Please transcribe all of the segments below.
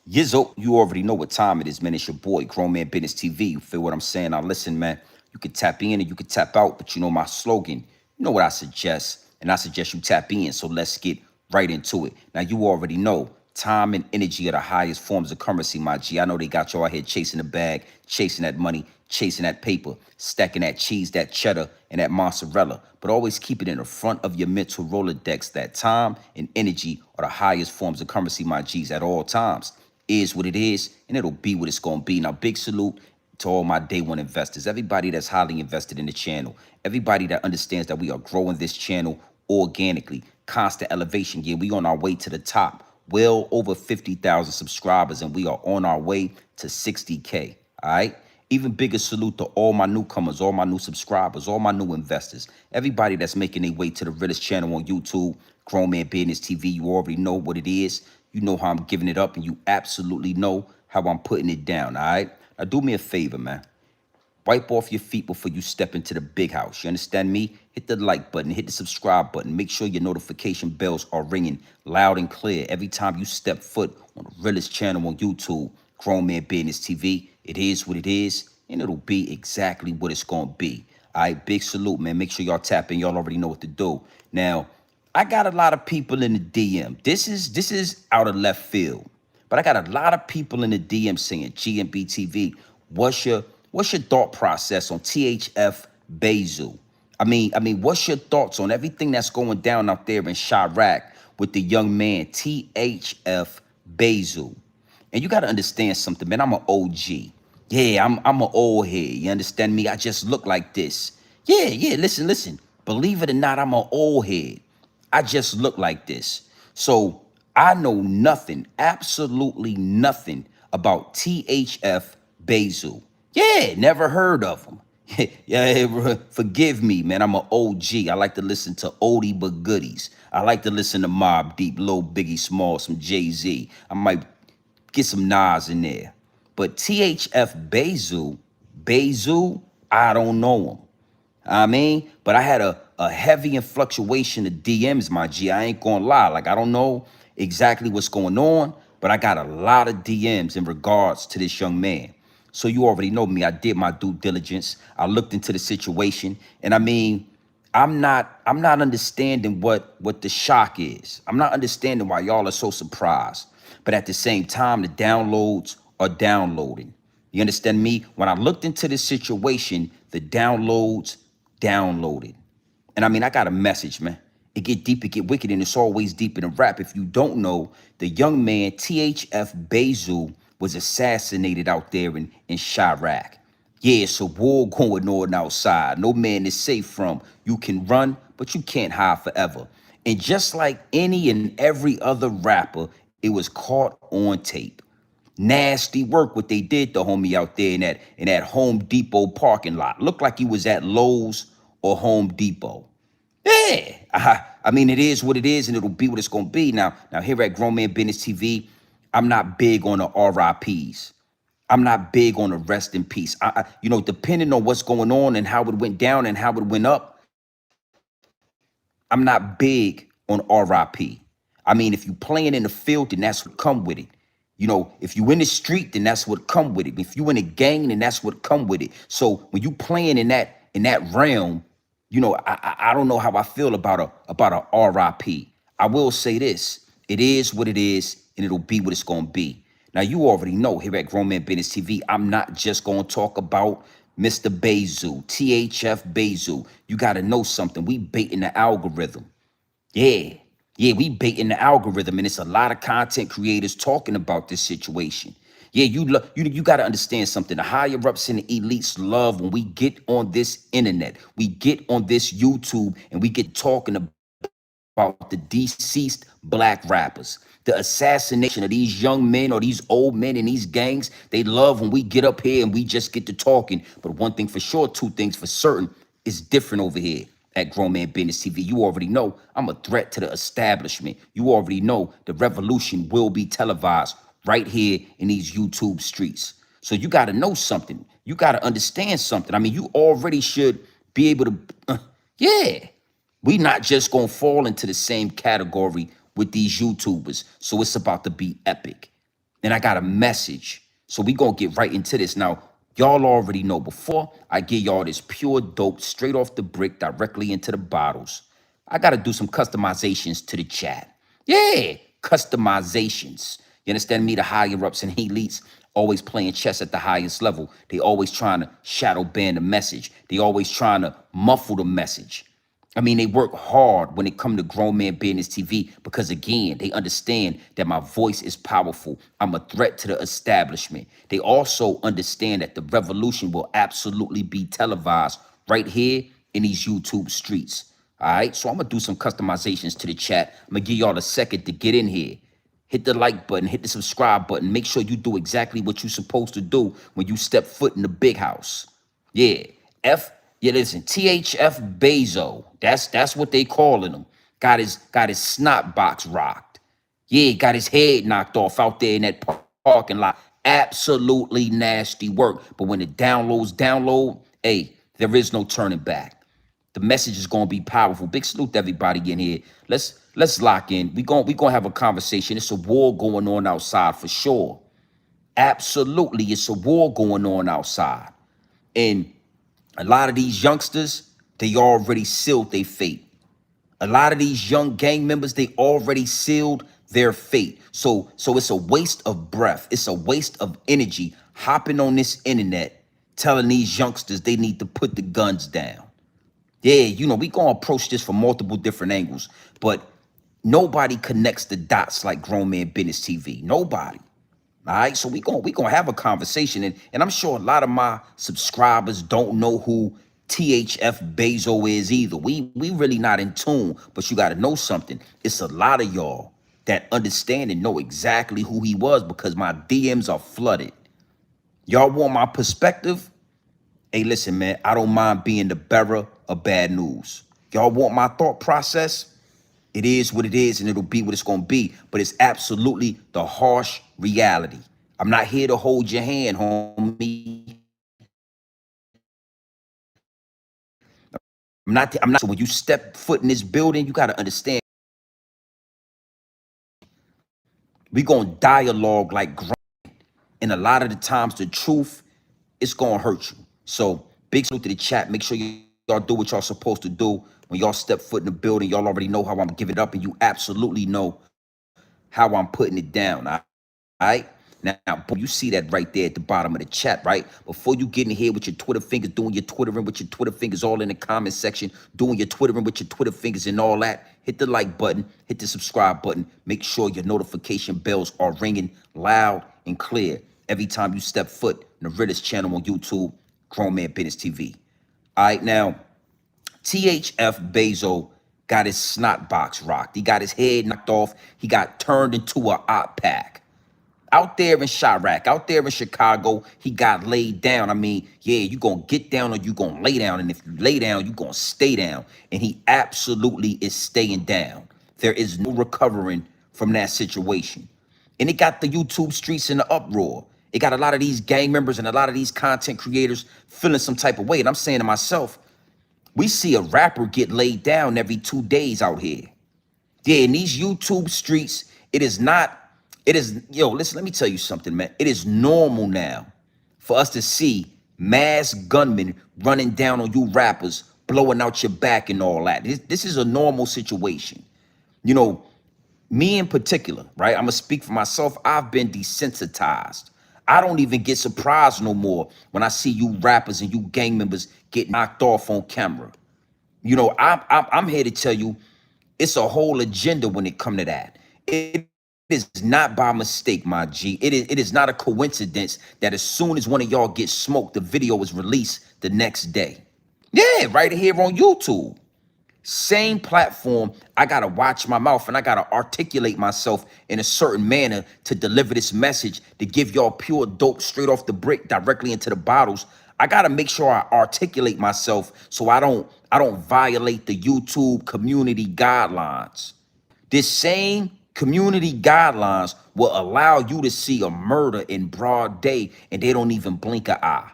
Yizzo, you already know what time it is, man. It's your boy, Grown Man Business TV. You feel what I'm saying? Now, listen, man. You can tap in and you can tap out, but you know my slogan. You know what I suggest, and I suggest you tap in. So let's get right into it. Now, you already know time and energy are the highest forms of currency, my G. I know they got you out here chasing the bag, chasing that money, chasing that paper, stacking that cheese, that cheddar, and that mozzarella. But always keep it in the front of your mental Rolodex that time and energy are the highest forms of currency, my G's, at all times. Is what it is, and it'll be what it's gonna be. Now, big salute to all my day one investors, everybody that's highly invested in the channel, everybody that understands that we are growing this channel organically, constant elevation. Yeah, we on our way to the top, well over 50,000 subscribers, and we are on our way to 60K. All right. Even bigger salute to all my newcomers, all my new subscribers, all my new investors, everybody that's making their way to the Realest channel on YouTube, Grown Man Business TV. You already know what it is. You know how I'm giving it up, and you absolutely know how I'm putting it down, all right? Now, do me a favor, man. Wipe off your feet before you step into the big house. You understand me? Hit the like button, hit the subscribe button. Make sure your notification bells are ringing loud and clear every time you step foot on the Realest channel on YouTube, Grown Man Business TV. It is what it is, and it'll be exactly what it's going to be. All right, big salute, man. Make sure y'all tap in. Y'all already know what to do. Now, I got a lot of people in the DM. This is out of left field. But I got a lot of people in the DM saying, GMB TV, what's your thought process on THF Bayzoo? What's your thoughts on everything that's going down out there in Chiraq with the young man THF Bayzoo? And you got to understand something, man. I'm an OG. Yeah, I'm an old head. You understand me? I just look like this. Yeah. Listen. Believe it or not, I'm an old head. I just look like this. So I know nothing, absolutely nothing about THF Bayzoo. Yeah, never heard of him. Yeah, forgive me, man. I'm an OG. I like to listen to oldie but goodies. I like to listen to Mobb Deep, Lil Biggie Small, some Jay-Z. I might get some Nas in there. But THF Bayzoo, I don't know him. But I had a heavy influctuation of DMs, my G. I ain't gonna lie. Like, I don't know exactly what's going on, but I got a lot of DMs in regards to this young man. So you already know me. I did my due diligence. I looked into the situation, and I'm not understanding what the shock is. I'm not understanding why y'all are so surprised. But at the same time, the downloads are downloading. You understand me? When I looked into this situation, the downloads downloaded. And I got a message, man. It get deep, it get wicked, and it's always deep in the rap. If you don't know, the young man THF Bayzoo was assassinated out there in Chiraq. Yeah, it's a war going on outside. No man is safe from. You can run, but you can't hide forever. And just like any and every other rapper, it was caught on tape. Nasty work what they did to homie out there in that Home Depot parking lot. Looked like he was at Lowe's or Home Depot. Yeah, it is what it is, and it'll be what it's gonna be. Now here at Grown Man Business TV, I'm not big on the RIPs. I'm not big on the rest in peace. Depending on what's going on and how it went down and how it went up, I'm not big on RIP. If you playing in the field, then that's what come with it. If you in the street, then that's what come with it. If you in a gang, then that's what come with it. So when you playing in that realm, I don't know how I feel about a RIP. I will say this: it is what it is, and it'll be what it's gonna be. Now you already know here at Grown Man Business TV, I'm not just gonna talk about Mr. Bayzoo, THF Bayzoo. You gotta know something. We baiting the algorithm. Yeah. Yeah, we baiting the algorithm, and it's a lot of content creators talking about this situation. Yeah, you got to understand something. The higher ups and the elites love when we get on this internet, we get on this YouTube, and we get talking about the deceased black rappers. The assassination of these young men or these old men in these gangs, they love when we get up here and we just get to talking. But one thing for sure, two things for certain, is different over here at Grown Man Business TV. You already know I'm a threat to the establishment. You already know the revolution will be televised right here in these YouTube streets. So you got to know something. You got to understand something. You already should be able to, yeah. We not just going to fall into the same category with these YouTubers. So it's about to be epic. and I got a message. So we gonna get right into this. Now, y'all already know before I give y'all this pure dope straight off the brick directly into the bottles, I gotta do some customizations to the chat. Yeah, customizations. You understand me? The higher ups and elites always playing chess at the highest level. They always trying to shadow ban the message. They always trying to muffle the message. I mean, they work hard when it come to Grown Man Business TV because, again, they understand that my voice is powerful. I'm a threat to the establishment. They also understand that the revolution will absolutely be televised right here in these YouTube streets. All right, so I'm going to do some customizations to the chat. I'm going to give y'all a second to get in here. Hit the like button, hit the subscribe button. Make sure you do exactly what you're supposed to do when you step foot in the big house. Yeah, listen, THF Bayzoo. That's what they calling him. Got his snot box rocked. Yeah, got his head knocked off out there in that parking lot. Absolutely nasty work. But when the download, hey, there is no turning back. The message is gonna be powerful. Big salute to everybody in here. Let's lock in. We gonna have a conversation. It's a war going on outside for sure. Absolutely, it's a war going on outside. And a lot of these youngsters, they already sealed their fate. A lot of these young gang members, they already sealed their fate. So it's a waste of breath. It's a waste of energy hopping on this internet, telling these youngsters they need to put the guns down. Yeah, we gonna approach this from multiple different angles, but nobody connects the dots like Grown Man Business TV. Nobody. All right, so we gonna have a conversation, and I'm sure a lot of my subscribers don't know who THF Bayzoo is either. We really not in tune, but you got to know something. It's a lot of y'all that understand and know exactly who he was because my DMs are flooded. Y'all want my perspective? Hey, listen, man, I don't mind being the bearer of bad news. Y'all want my thought process? It is what it is, and it'll be what it's going to be. But it's absolutely the harsh reality. I'm not here to hold your hand, homie. I'm not. So when you step foot in this building, you got to understand. We going to dialogue like grown. And a lot of the times, the truth, it's going to hurt you. So big salute to the chat. Make sure y'all do what y'all supposed to do. When y'all step foot in the building, y'all already know how I'm giving it up, and you absolutely know how I'm putting it down. All right. Now, boy, you see that right there at the bottom of the chat, right? Before you get in here with your Twitter fingers, doing your Twittering with your Twitter fingers all in the comment section, doing your Twittering with your Twitter fingers and all that, hit the like button, hit the subscribe button. Make sure your notification bells are ringing loud and clear every time you step foot in the Realest channel on YouTube, Grown Man Business TV. All right, now, THF Bayzoo got his snot box rocked. He got his head knocked off. He got turned into a op pack. Out there in Chiraq, out there in Chicago, he got laid down. I mean, yeah, you gonna get down or you gonna lay down. And if you lay down, you gonna stay down. And he absolutely is staying down. There is no recovering from that situation. And it got the YouTube streets in the uproar. It got a lot of these gang members and a lot of these content creators feeling some type of way. And I'm saying to myself, we see a rapper get laid down every 2 days out here. Yeah, in these YouTube streets, listen, let me tell you something, man. It is normal now for us to see mass gunmen running down on you rappers, blowing out your back and all that. This is a normal situation. You know, me in particular, right? I'm gonna speak for myself. I've been desensitized. I don't even get surprised no more when I see you rappers and you gang members get knocked off on camera. I'm here to tell you, it's a whole agenda when it come to that. It is not by mistake, my G. It is not a coincidence that as soon as one of y'all gets smoked, the video is released the next day. Yeah, right here on YouTube. Same platform, I gotta watch my mouth and I gotta articulate myself in a certain manner to deliver this message, to give y'all pure dope straight off the brick directly into the bottles. I gotta make sure I articulate myself so I don't violate the YouTube community guidelines. This same community guidelines will allow you to see a murder in broad day and they don't even blink an eye.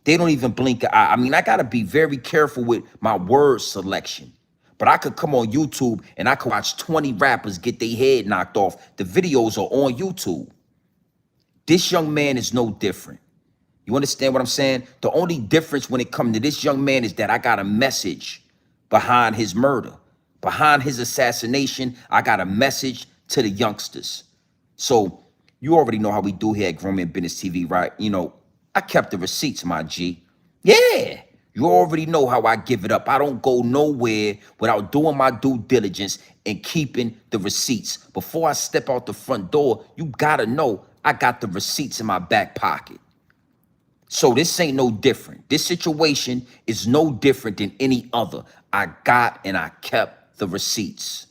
They don't even blink an eye. I mean, I got to be very careful with my word selection. But I could come on YouTube and I could watch 20 rappers get their head knocked off. The videos are on YouTube. This young man is no different. You understand what I'm saying? The only difference when it comes to this young man is that I got a message behind his murder. Behind his assassination, I got a message to the youngsters. So you already know how we do here at Grown Man Business TV, right? You know, I kept the receipts, my G. Yeah, you already know how I give it up. I don't go nowhere without doing my due diligence and keeping the receipts. Before I step out the front door, you gotta know I got the receipts in my back pocket. So this ain't no different. This situation is no different than any other. I got and I kept the receipts.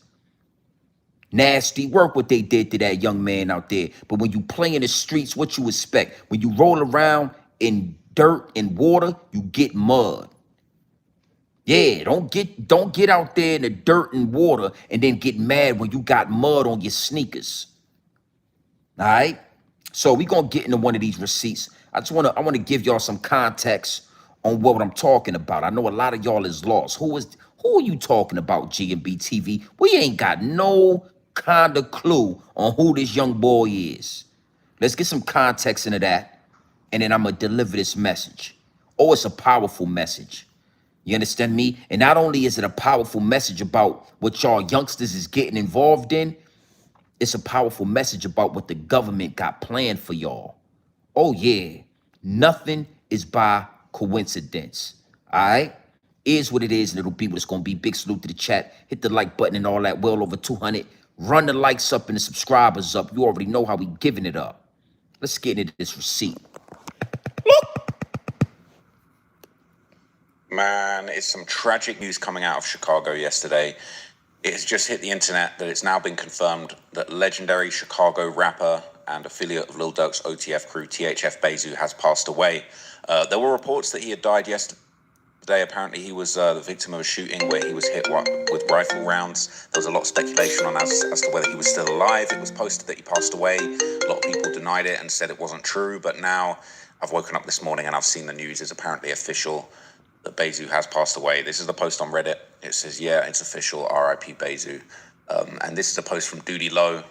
Nasty work what they did to that young man out there. But when you play in the streets, what you expect? When you roll around in dirt and water, you get mud. Yeah, don't get out there in the dirt and water and then get mad when you got mud on your sneakers. All right? So we gonna get into one of these receipts. I wanna give y'all some context on what I'm talking about. I know a lot of y'all is lost. Who are you talking about, G&B TV? We ain't got no kind of clue on who this young boy is. Let's get some context into that, and then I'm gonna deliver this message. Oh, it's a powerful message. You understand me? And not only is it a powerful message about what y'all youngsters is getting involved in, it's a powerful message about what the government got planned for y'all. Oh yeah, nothing is by coincidence. All right, is what it is, and it'll be what it's gonna be. Big salute to the chat. Hit the like button and all that. Well over 200. Run the likes up and the subscribers up. You already know how we giving it up. Let's get into this receipt. Man, it's some tragic news coming out of Chicago yesterday. It has just hit the internet that it's now been confirmed that legendary Chicago rapper and affiliate of Lil Durk's OTF crew, THF Bayzoo, has passed away. There were reports that he had died yesterday. Apparently, he was the victim of a shooting where he was hit with rifle rounds. There was a lot of speculation on as to whether he was still alive. It was posted that he passed away. A lot of people denied it and said it wasn't true. But now I've woken up this morning and I've seen the news is apparently official that Bayzoo has passed away. This is the post on Reddit. It says, yeah, it's official, R.I.P. Bayzoo. And this is a post from Duty Low,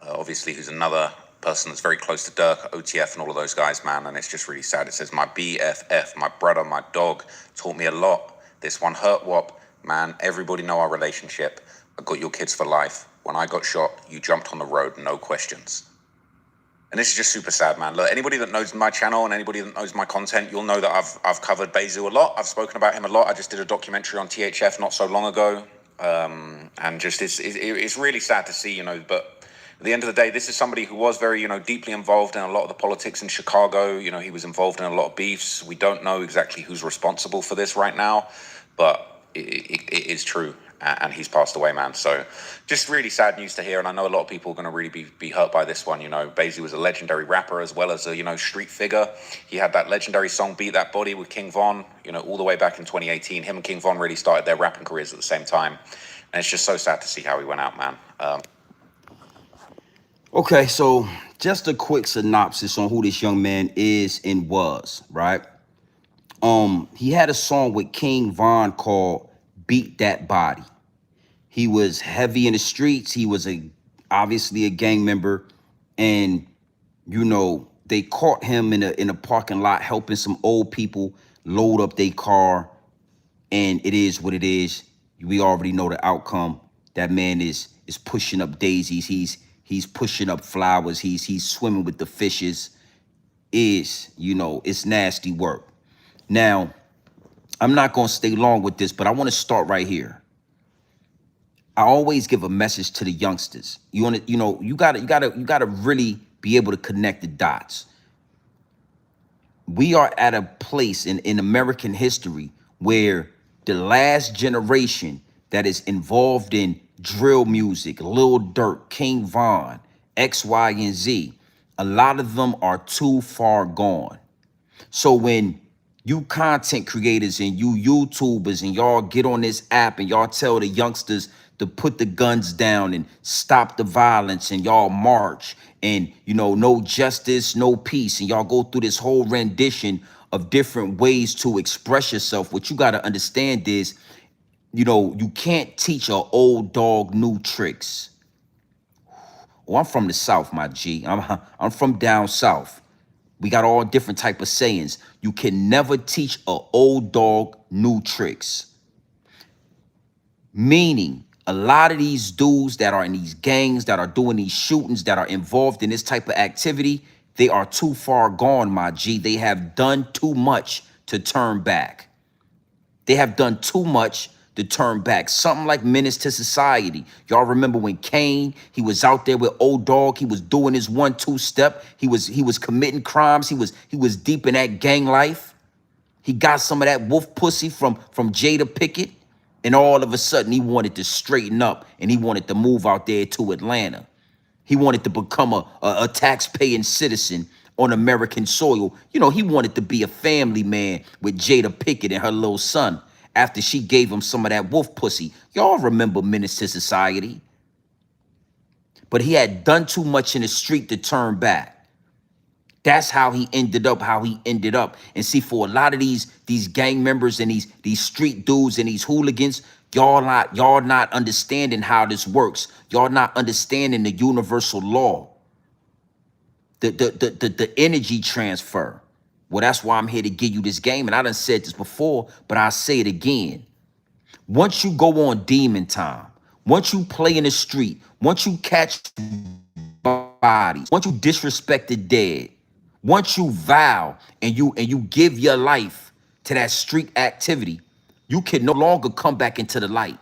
obviously, who's another person that's very close to Dirk, OTF, and all of those guys, man. And it's just really sad. It says, my BFF, my brother, my dog, taught me a lot. This one hurt whop. Man, everybody know our relationship. I got your kids for life. When I got shot, you jumped on the road, no questions. And this is just super sad, man. Look, anybody that knows my channel and anybody that knows my content, you'll know that I've covered Bayzoo a lot. I've spoken about him a lot. I just did a documentary on THF not so long ago. And just it's really sad to see, but at the end of the day, this is somebody who was very, deeply involved in a lot of the politics in Chicago. He was involved in a lot of beefs. We don't know exactly who's responsible for this right now, but it is true. And he's passed away, man. So just really sad news to hear. And I know a lot of people are going to really be hurt by this one. Bayzoo was a legendary rapper as well as a, street figure. He had that legendary song, Beat That Body, with King Von, all the way back in 2018. Him and King Von really started their rapping careers at the same time. And it's just so sad to see how he went out, man. Okay, so just a quick synopsis on who this young man is and was, right? He had a song with King Von called Beat That Body. He was heavy in the streets. He was obviously a gang member, and they caught him in a parking lot helping some old people load up their car, and it is what it is. We already know the outcome. That man is pushing up daisies. He's pushing up flowers. He's swimming with the fishes. It's nasty work. Now, I'm not gonna stay long with this, but I want to start right here. I always give a message to the youngsters. You gotta really be able to connect the dots. We are at a place in American history where the last generation that is involved in drill music, Lil Durk, King Von, X, Y, and Z, a lot of them are too far gone. So when you content creators and you YouTubers and y'all get on this app and y'all tell the youngsters to put the guns down and stop the violence, and y'all march and, no justice, no peace, and y'all go through this whole rendition of different ways to express yourself, what you got to understand is, you can't teach an old dog new tricks. Oh, I'm from the South, my G. I'm from down south. We got all different type of sayings. You can never teach a old dog new tricks. Meaning, a lot of these dudes that are in these gangs, that are doing these shootings, that are involved in this type of activity, they are too far gone, my G. They have done too much to turn back. They have done too much to turn back. Something like Menace to Society. Y'all remember when Kane, he was out there with Old Dog, he was doing his 1-2 step. He was committing crimes. He was deep in that gang life. He got some of that wolf pussy from Jada Pickett. And all of a sudden, he wanted to straighten up and he wanted to move out there to Atlanta. He wanted to become a tax-paying citizen on American soil. You know, he wanted to be a family man with Jada Pickett and her little son after she gave him some of that wolf pussy. Y'all remember Menace to Society. But he had done too much in the street to turn back. That's how he ended up, And see, for a lot of these gang members and these street dudes and these hooligans, y'all not understanding how this works. Y'all not understanding the universal law, the energy transfer. Well, that's why I'm here to give you this game. And I done said this before, but I'll say it again. Once you go on demon time, once you play in the street, once you catch bodies, once you disrespect the dead, once you vow and you give your life to that street activity, you can no longer come back into the light.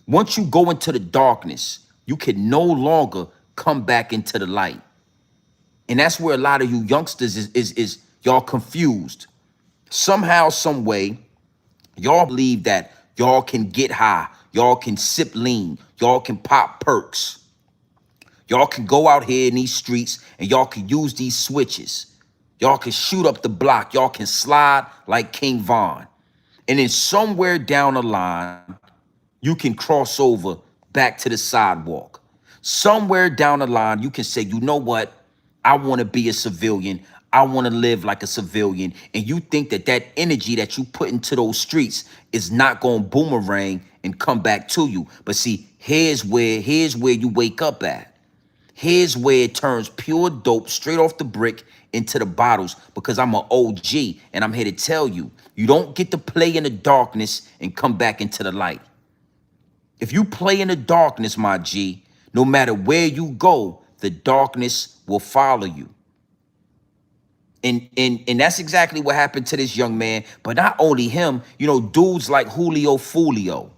Once you go into the darkness, you can no longer come back into the light. And that's where a lot of you youngsters is y'all confused. Somehow, some way, y'all believe that y'all can get high, y'all can sip lean, y'all can pop perks. Y'all can go out here in these streets and y'all can use these switches. Y'all can shoot up the block. Y'all can slide like King Von. And then somewhere down the line, you can cross over back to the sidewalk. Somewhere down the line, you can say, you know what? I want to be a civilian. I want to live like a civilian. And you think that that energy that you put into those streets is not going to boomerang and come back to you. But see, here's where you wake up at. Here's where it turns pure dope straight off the brick into the bottles, because I'm an OG and I'm here to tell you, you don't get to play in the darkness and come back into the light. If you play in the darkness, my G, no matter where you go, the darkness will follow you. And that's exactly what happened to this young man. But not only him, you know, dudes like Julio Fulio.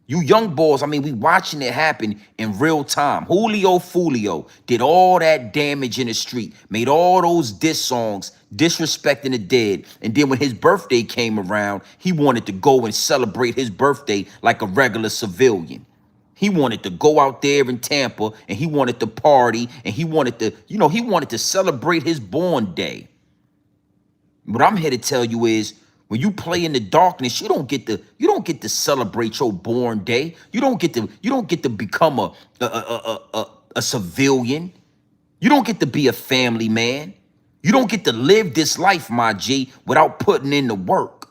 You young boys, I mean, we watching it happen in real time. Julio Fulio did all that damage in the street, made all those diss songs, disrespecting the dead. And then when his birthday came around, he wanted to go and celebrate his birthday like a regular civilian. He wanted to go out there in Tampa and he wanted to party and he wanted to, you know, he wanted to celebrate his born day. What I'm here to tell you is, when you play in the darkness, you don't get to celebrate your born day. You don't get to become a civilian. You don't get to be a family man. You don't get to live this life, my G, without putting in the work.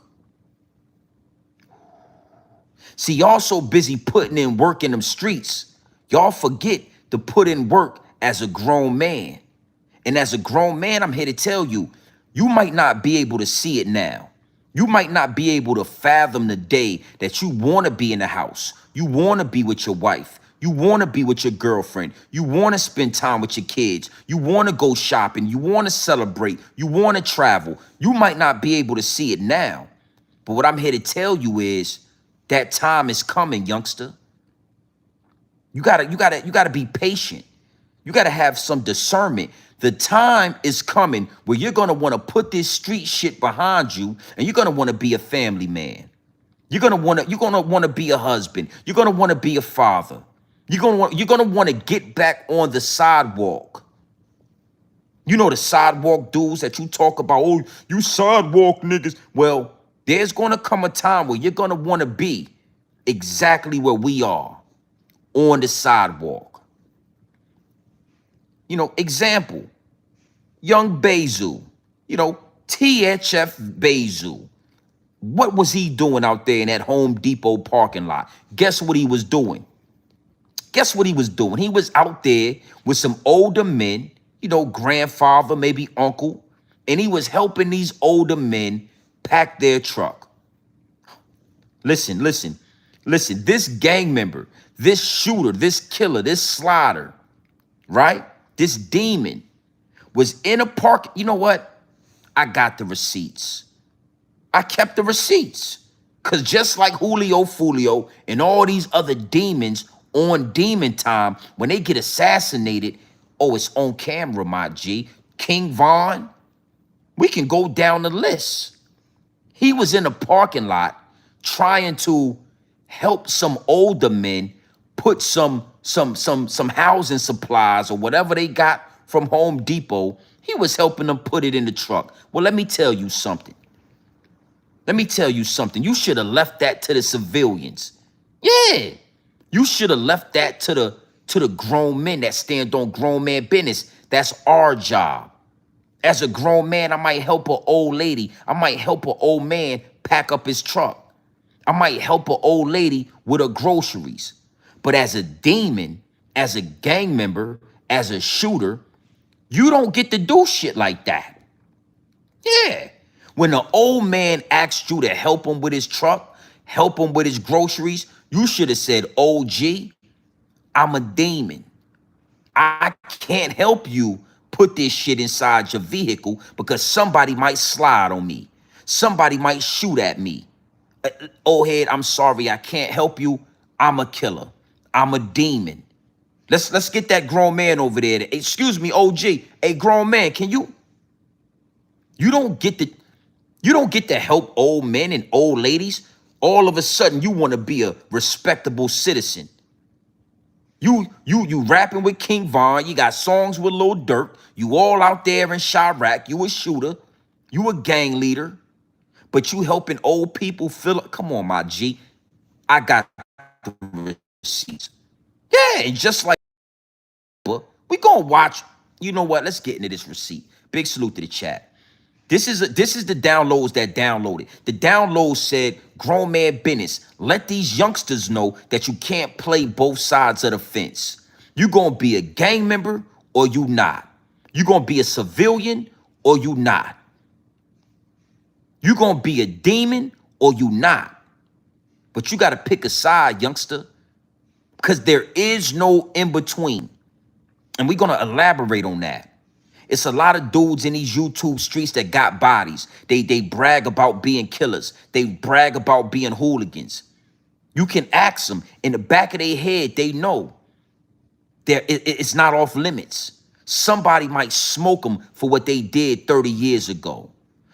See, y'all so busy putting in work in them streets, y'all forget to put in work as a grown man. And as a grown man, I'm here to tell you, you might not be able to see it now. You might not be able to fathom the day that you want to be in the house. You want to be with your wife. You want to be with your girlfriend. You want to spend time with your kids. You want to go shopping. You want to celebrate. You want to travel. You might not be able to see it now. But what I'm here to tell you is that time is coming, youngster. You gotta be patient. You gotta have some discernment. The time is coming where you're going to want to put this street shit behind you and you're going to want to be a family man. You're going to want to be a husband. You're going to want to be a father. You're going to want to get back on the sidewalk. You know, the sidewalk dudes that you talk about, oh, you sidewalk niggas. Well, there's going to come a time where you're going to want to be exactly where we are, on the sidewalk. You know, example, young Bayzoo, you know, THF Bayzoo. What was he doing out there in that Home Depot parking lot? Guess what he was doing? Guess what he was doing? He was out there with some older men, you know, grandfather, maybe uncle, and he was helping these older men pack their truck. Listen, listen, listen. This gang member, this shooter, this killer, this slider, right? This demon was in a park. You know what? I got the receipts. I kept the receipts. Because just like Julio Fulio and all these other demons on demon time, when they get assassinated, oh, it's on camera, my G. King Von, we can go down the list. He was in a parking lot trying to help some older men put some housing supplies or whatever they got from Home Depot. He was helping them put it in the truck. Well, let me tell you something. Let me tell you something. You should have left that to the civilians. Yeah. You should have left that to the grown men that stand on grown man business. That's our job. As a grown man, I might help an old lady. I might help an old man pack up his truck. I might help an old lady with her groceries. But as a demon, as a gang member, as a shooter, you don't get to do shit like that. Yeah. When the old man asked you to help him with his truck, help him with his groceries, you should have said, OG, I'm a demon. I can't help you put this shit inside your vehicle because somebody might slide on me. Somebody might shoot at me. Old head, I'm sorry, I can't help you. I'm a killer. I'm a demon. Let's get that grown man over there. Excuse me, OG. Hey, grown man, can you don't get the you don't get to help old men and old ladies. All of a sudden, you want to be a respectable citizen. You rapping with King Von. You got songs with Lil Durk. You all out there in Chiraq. You a shooter. You a gang leader. But you helping old people fill up. Come on, my G. I got the receipts. Yeah, and just like we gonna watch. You know what? Let's get into this receipt. Big salute to the chat. This is the downloads that downloaded. The download said, grown man business. Let these youngsters know that you can't play both sides of the fence. You gonna be a gang member or you not. You gonna be a civilian or you not. You gonna be a demon or you not. But you gotta pick a side, youngster. Because there is no in between. And we're gonna elaborate on that. It's a lot of dudes in these YouTube streets that got bodies. They brag about being killers. They brag about being hooligans. You can ask them. In the back of their head, they know it's not off limits. Somebody might smoke them for what they did 30 years ago.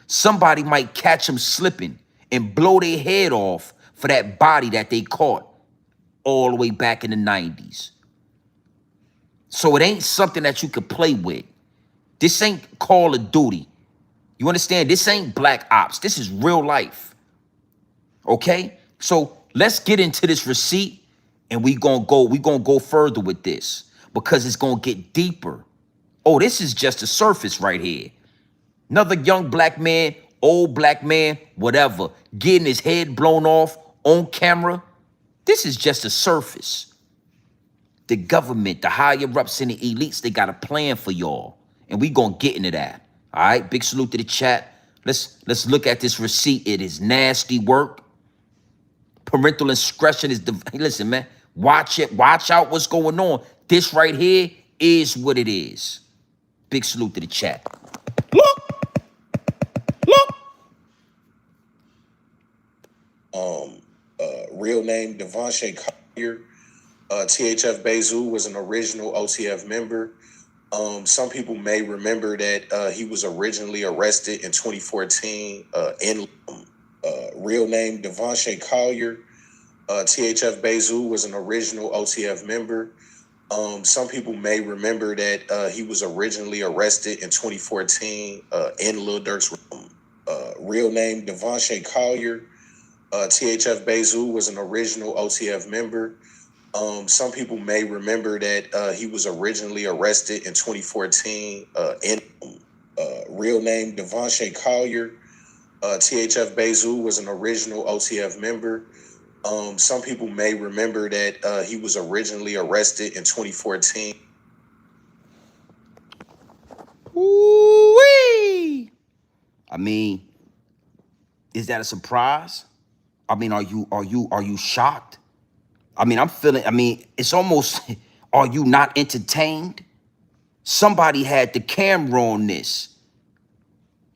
Somebody might catch them slipping and blow their head off for that body that they caught all the way back in the 90s. So it ain't something that you could play with. This ain't Call of Duty. You understand? This ain't Black Ops. This is real life. Okay? So let's get into this receipt and we gonna go further with this because it's gonna get deeper. Oh, this is just the surface right here. Another young black man, old black man, whatever, getting his head blown off on camera. This is just the surface. The government, the higher ups and the elites, they got a plan for y'all. And we gonna get into that. All right, big salute to the chat. Let's look at this receipt. It is nasty work. Parental discretion is listen, man. Watch it. Watch out what's going on. This right here is what it is. Big salute to the chat. Look, look. Real name Devontae Collier. THF Bayzoo was an original OTF member. Some people may remember that he was originally arrested in 2014 in real name Devontae Collier. THF Bayzoo was an original OTF member. Some people may remember that he was originally arrested in 2014 in Lil Durk's room. Real name Devontae Collier. THF Bayzoo was an original OTF member. Some people may remember that he was originally arrested in 2014 in real name Devontae Collier. THF Bayzoo was an original OTF member. Some people may remember that he was originally arrested in 2014. Ooh-wee. I mean, is that a surprise? I mean, are you shocked? I mean, it's almost, are you not entertained? Somebody had the camera on this.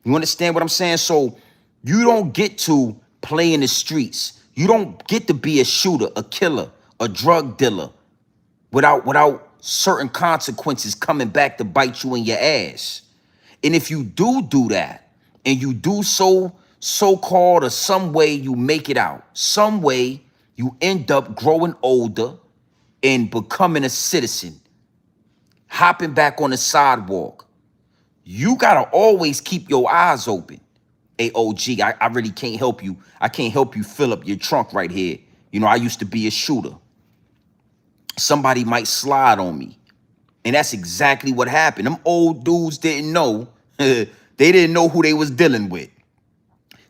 You understand what I'm saying? So you don't get to play in the streets. You don't get to be a shooter, a killer, a drug dealer without certain consequences coming back to bite you in your ass. And if you do that, and you do so-called or some way you make it out, some way you end up growing older and becoming a citizen, hopping back on the sidewalk, you gotta always keep your eyes open. Hey, OG, I really can't help you. I can't help you fill up your trunk right here. You know, I used to be a shooter. Somebody might slide on me. And that's exactly what happened. Them old dudes didn't know. They didn't know who they was dealing with.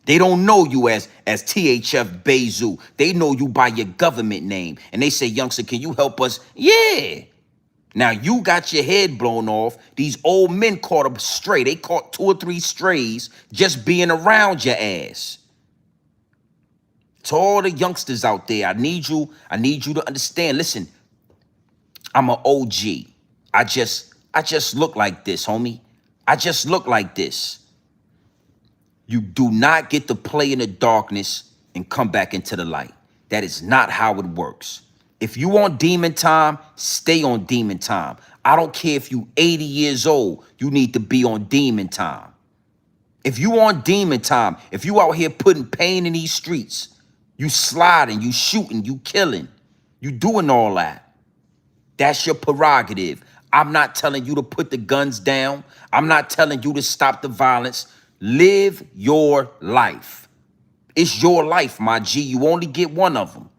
They don't know you as THF Bayzoo. They know you by your government name. And they say, youngster, can you help us? Yeah. Now you got your head blown off. These old men caught a stray. They caught 2 or 3 strays just being around your ass. To all the youngsters out there, I need you to understand. Listen, I'm an OG. I just look like this, homie. I just look like this. You do not get to play in the darkness and come back into the light. That is not how it works. If you on demon time, stay on demon time. I don't care if you 80 years old, you need to be on demon time. If you on demon time, if you out here putting pain in these streets, you sliding, you shooting, you killing, you doing all that, that's your prerogative. I'm not telling you to put the guns down. I'm not telling you to stop the violence. Live your life. It's your life, my G. You only get one of them.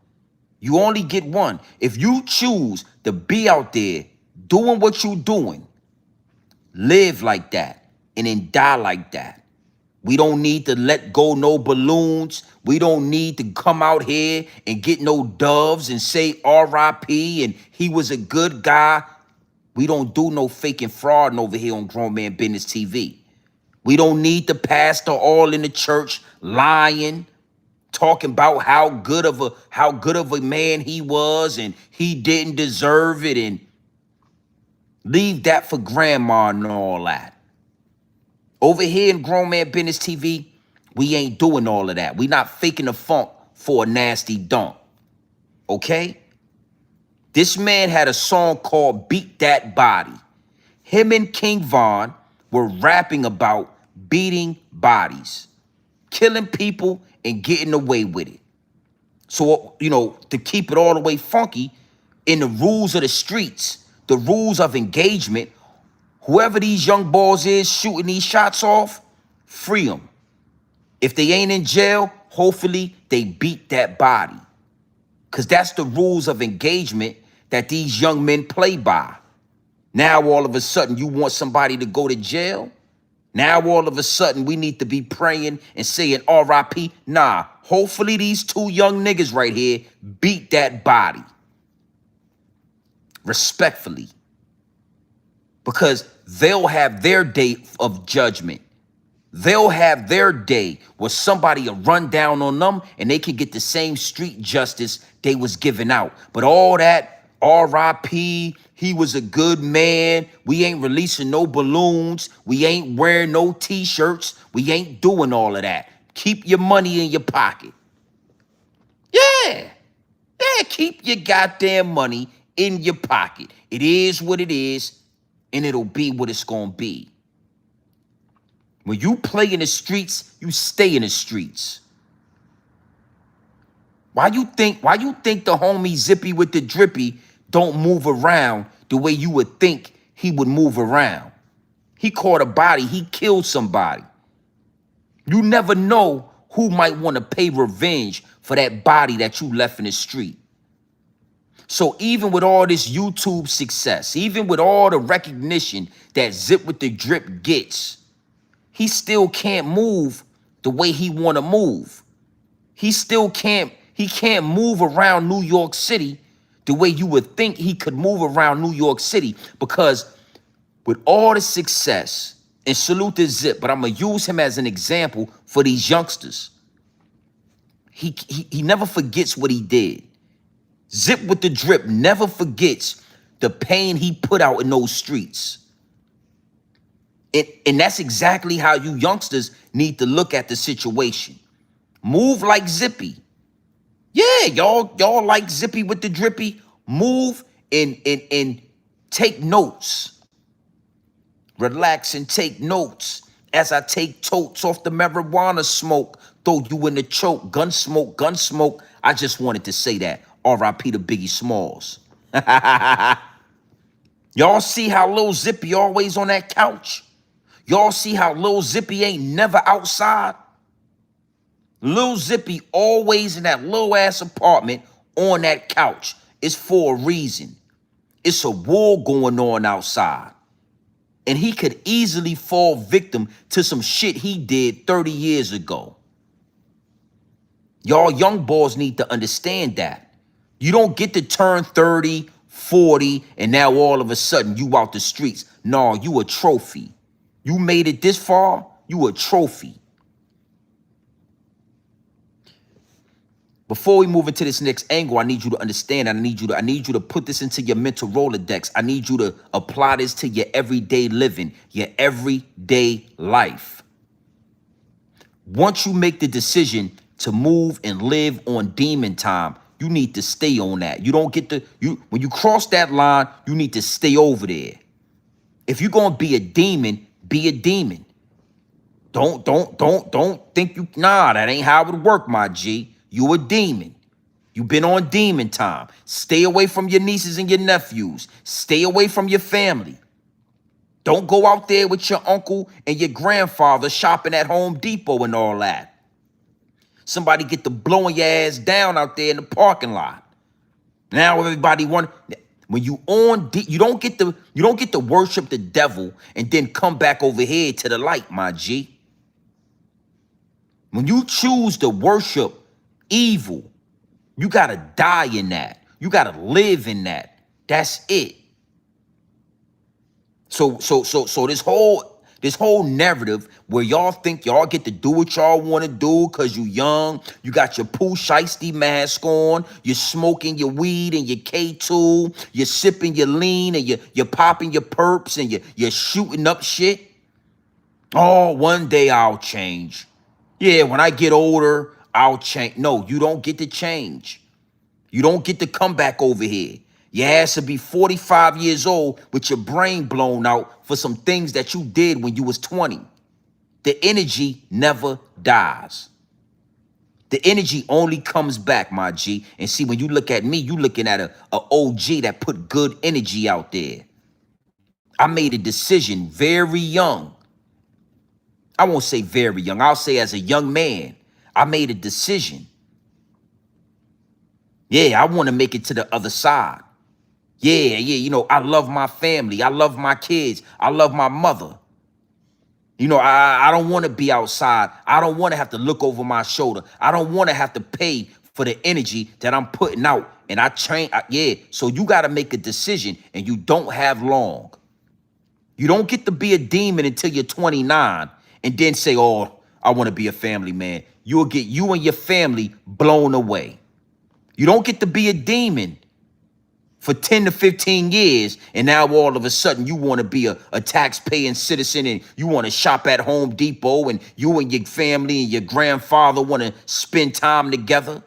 You only get one. If you choose to be out there doing what you doing, live like that and then die like that. We don't need to let go no balloons. We don't need to come out here and get no doves and say R.I.P. and he was a good guy. We don't do no faking fraud over here on Grown Man Business TV. We don't need the pastor all in the church lying, talking about how good of a man he was and he didn't deserve it, and leave that for grandma and all that. Over here in Grown Man Business TV, we ain't doing all of that. We not faking the funk for a nasty dunk. Okay? This man had a song called Beat That Body. Him and King Von were rapping about beating bodies, killing people and getting away with it. So, you know, to keep it all the way funky, in the rules of the streets, the rules of engagement, whoever these young boys is shooting these shots off, free them. If they ain't in jail, hopefully they beat that body. Because that's the rules of engagement that these young men play by. Now all of a sudden you want somebody to go to jail? Now all of a sudden we need to be praying and saying R.I.P. Nah, hopefully these 2 young niggas right here beat that body. Respectfully. Because they'll have their day of judgment. They'll have their day where somebody will run down on them and they can get the same street justice they was giving out. But all that R.I.P., he was a good man, we ain't releasing no balloons, we ain't wearing no t-shirts, we ain't doing all of that. Keep your money in your pocket. Yeah, keep your goddamn money in your pocket. It is what it is, and it'll be what it's gonna be. When you play in the streets, you stay in the streets. Why you think the homie Zippy with the drippy don't move around the way you would think he would move around? He caught a body, he killed somebody. You never know who might want to pay revenge for that body that you left in the street. So even with all this YouTube success, even with all the recognition that Zip with the Drip gets, he still can't move the way he want to move. He still can't He can't move around New York City the way you would think he could move around New York City, because with all the success, and salute to Zip, but I'm gonna use him as an example for these youngsters. He never forgets what he did. Zip with the drip never forgets the pain he put out in those streets. And that's exactly how you youngsters need to look at the situation. Move like Zippy. Yeah, y'all like Zippy with the drippy. Move and take notes. Relax and take notes as I take totes off the marijuana smoke. Throw you in the choke. Gun smoke, gun smoke. I just wanted to say that. R.I.P. to Biggie Smalls. Y'all see how Lil Zippy always on that couch? Y'all see how Lil Zippy ain't never outside? Lil Zippy always in that little ass apartment on that couch. It's for a reason. It's a war going on outside. And he could easily fall victim to some shit he did 30 years ago. Y'all young boys need to understand that. You don't get to turn 30, 40, and now all of a sudden you out the streets. No, you a trophy. You made it this far, you a trophy. Before we move into this next angle, I need you to understand, I need you to put this into your mental Rolodex. I need you to apply this to your everyday living, your everyday life. Once you make the decision to move and live on demon time, you need to stay on that. You don't get when you cross that line, you need to stay over there. If you're gonna be a demon, be a demon. Don't think that ain't how it would work, my G. You a demon. You've been on demon time. Stay away from your nieces and your nephews. Stay away from your family. Don't go out there with your uncle and your grandfather shopping at Home Depot and all that. Somebody get to blowing your ass down out there in the parking lot. Now everybody when you you don't get to worship the devil and then come back over here to the light, my G. When you choose to worship evil, you gotta die in that. You gotta live in that. That's it. So this whole narrative where y'all think y'all get to do what y'all want to do because you young, you got your Pooh Shiesty mask on, you're smoking your weed and your K2, you're sipping your lean and you're popping your perps and you're shooting up shit. Oh, one day I'll change. Yeah, when I get older, I'll change. No, you don't get to change. You don't get to come back over here. Your ass to be 45 years old with your brain blown out for some things that you did when you was 20. The energy never dies. The energy only comes back, my G. And see, when you look at me, you looking at a OG that put good energy out there. I made a decision very young. I won't say very young. I'll say as a young man, I made a decision. Yeah, I want to make it to the other side. Yeah, you know, I love my family. I love my kids. I love my mother. You know, I don't want to be outside. I don't want to have to look over my shoulder. I don't want to have to pay for the energy that I'm putting out. And so you got to make a decision, and you don't have long. You don't get to be a demon until you're 29 and then say, oh, I want to be a family man. You'll get you and your family blown away. You don't get to be a demon for 10 to 15 years, and now all of a sudden you want to be a tax-paying citizen and you want to shop at Home Depot and you and your family and your grandfather want to spend time together.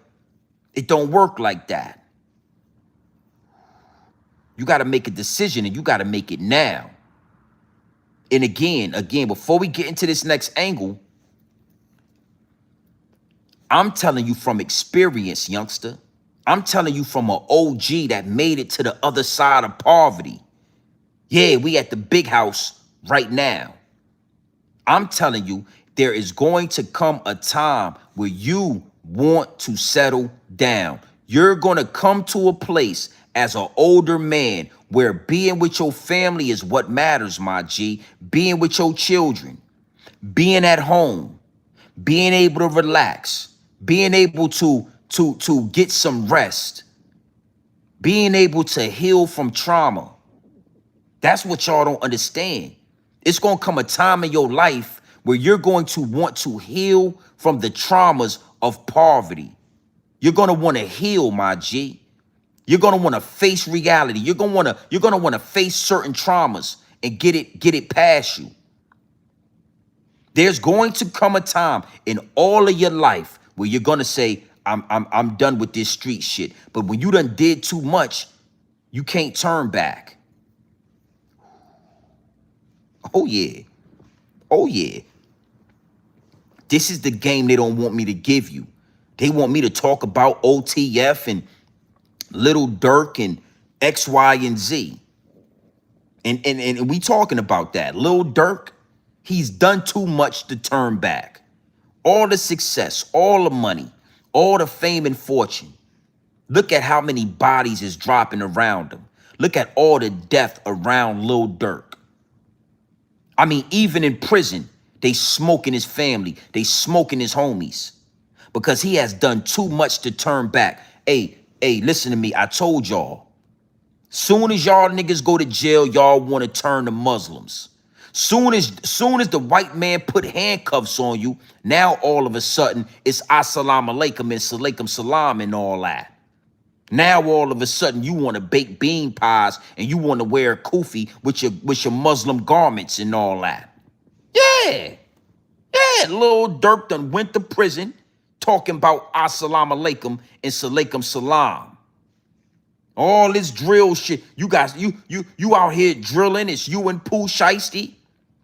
It don't work like that. You got to make a decision, and you got to make it now. And again, before we get into this next angle, I'm telling you from experience, youngster. I'm telling you from an OG that made it to the other side of poverty. Yeah, we at the big house right now. I'm telling you, there is going to come a time where you want to settle down. You're going to come to a place as an older man where being with your family is what matters, my G. Being with your children, being at home, being able to relax, being able to to get some rest, being able to heal from trauma. That's what y'all don't understand. It's going to come a time in your life where you're going to want to heal from the traumas of poverty. You're going to want to heal, my G. You're going to want to face reality. You're going to want to face certain traumas and get it past you. There's going to come a time in all of your life where you're going to say, I'm done with this street shit. But when you done did too much, you can't turn back. Oh yeah. Oh yeah. This is the game they don't want me to give you. They want me to talk about OTF and Little Dirk and X, Y, and Z. And we talking about that. Lil Durk, he's done too much to turn back. All the success, all the money, all the fame and fortune. Look at how many bodies is dropping around him. Look at all the death around Lil Durk. I mean, even in prison, they smoking his family. They smoking his homies because he has done too much to turn back. Hey, listen to me. I told y'all. Soon as y'all niggas go to jail, y'all want to turn to Muslims. Soon as the white man put handcuffs on you, now all of a sudden it's assalamu alaikum and salaikum salam and all that. Now all of a sudden you want to bake bean pies and you want to wear a kufi with your Muslim garments and all that. Yeah, Lil Durk done went to prison talking about assalamu alaikum and salaikum salam. All this drill shit. You guys, you out here drilling. It's you and Pooh Shiesty.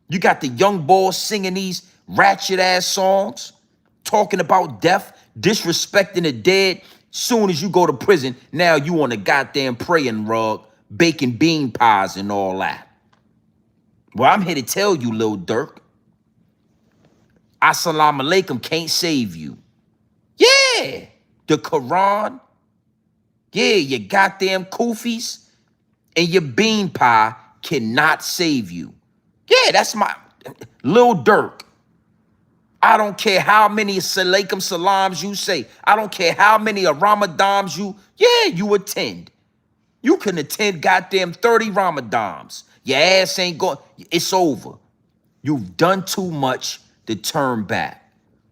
You got the young boys singing these ratchet ass songs, talking about death, disrespecting the dead. Soon as you go to prison, now you on a goddamn praying rug, baking bean pies and all that. Well, I'm here to tell you, Lil Durk, assalamu alaikum can't save you. Yeah, the Quran. Yeah, your goddamn kufis and your bean pie cannot save you. Yeah, that's my Lil Durk. I don't care how many salaikum salams you say. I don't care how many Ramadans you attend. You can attend goddamn 30 Ramadans. Your ass ain't going. It's over. You've done too much to turn back.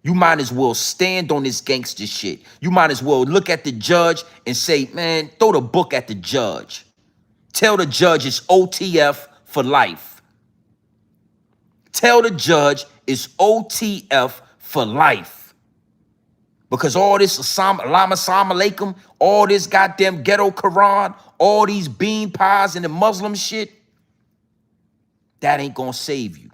You might as well stand on this gangster shit. You might as well look at the judge and say, man, throw the book at the judge. Tell the judge it's OTF for life. Tell the judge it's OTF for life. Because all this assalamu alaikum, all this goddamn ghetto Quran, all these bean pies and the Muslim shit, that ain't gonna save you.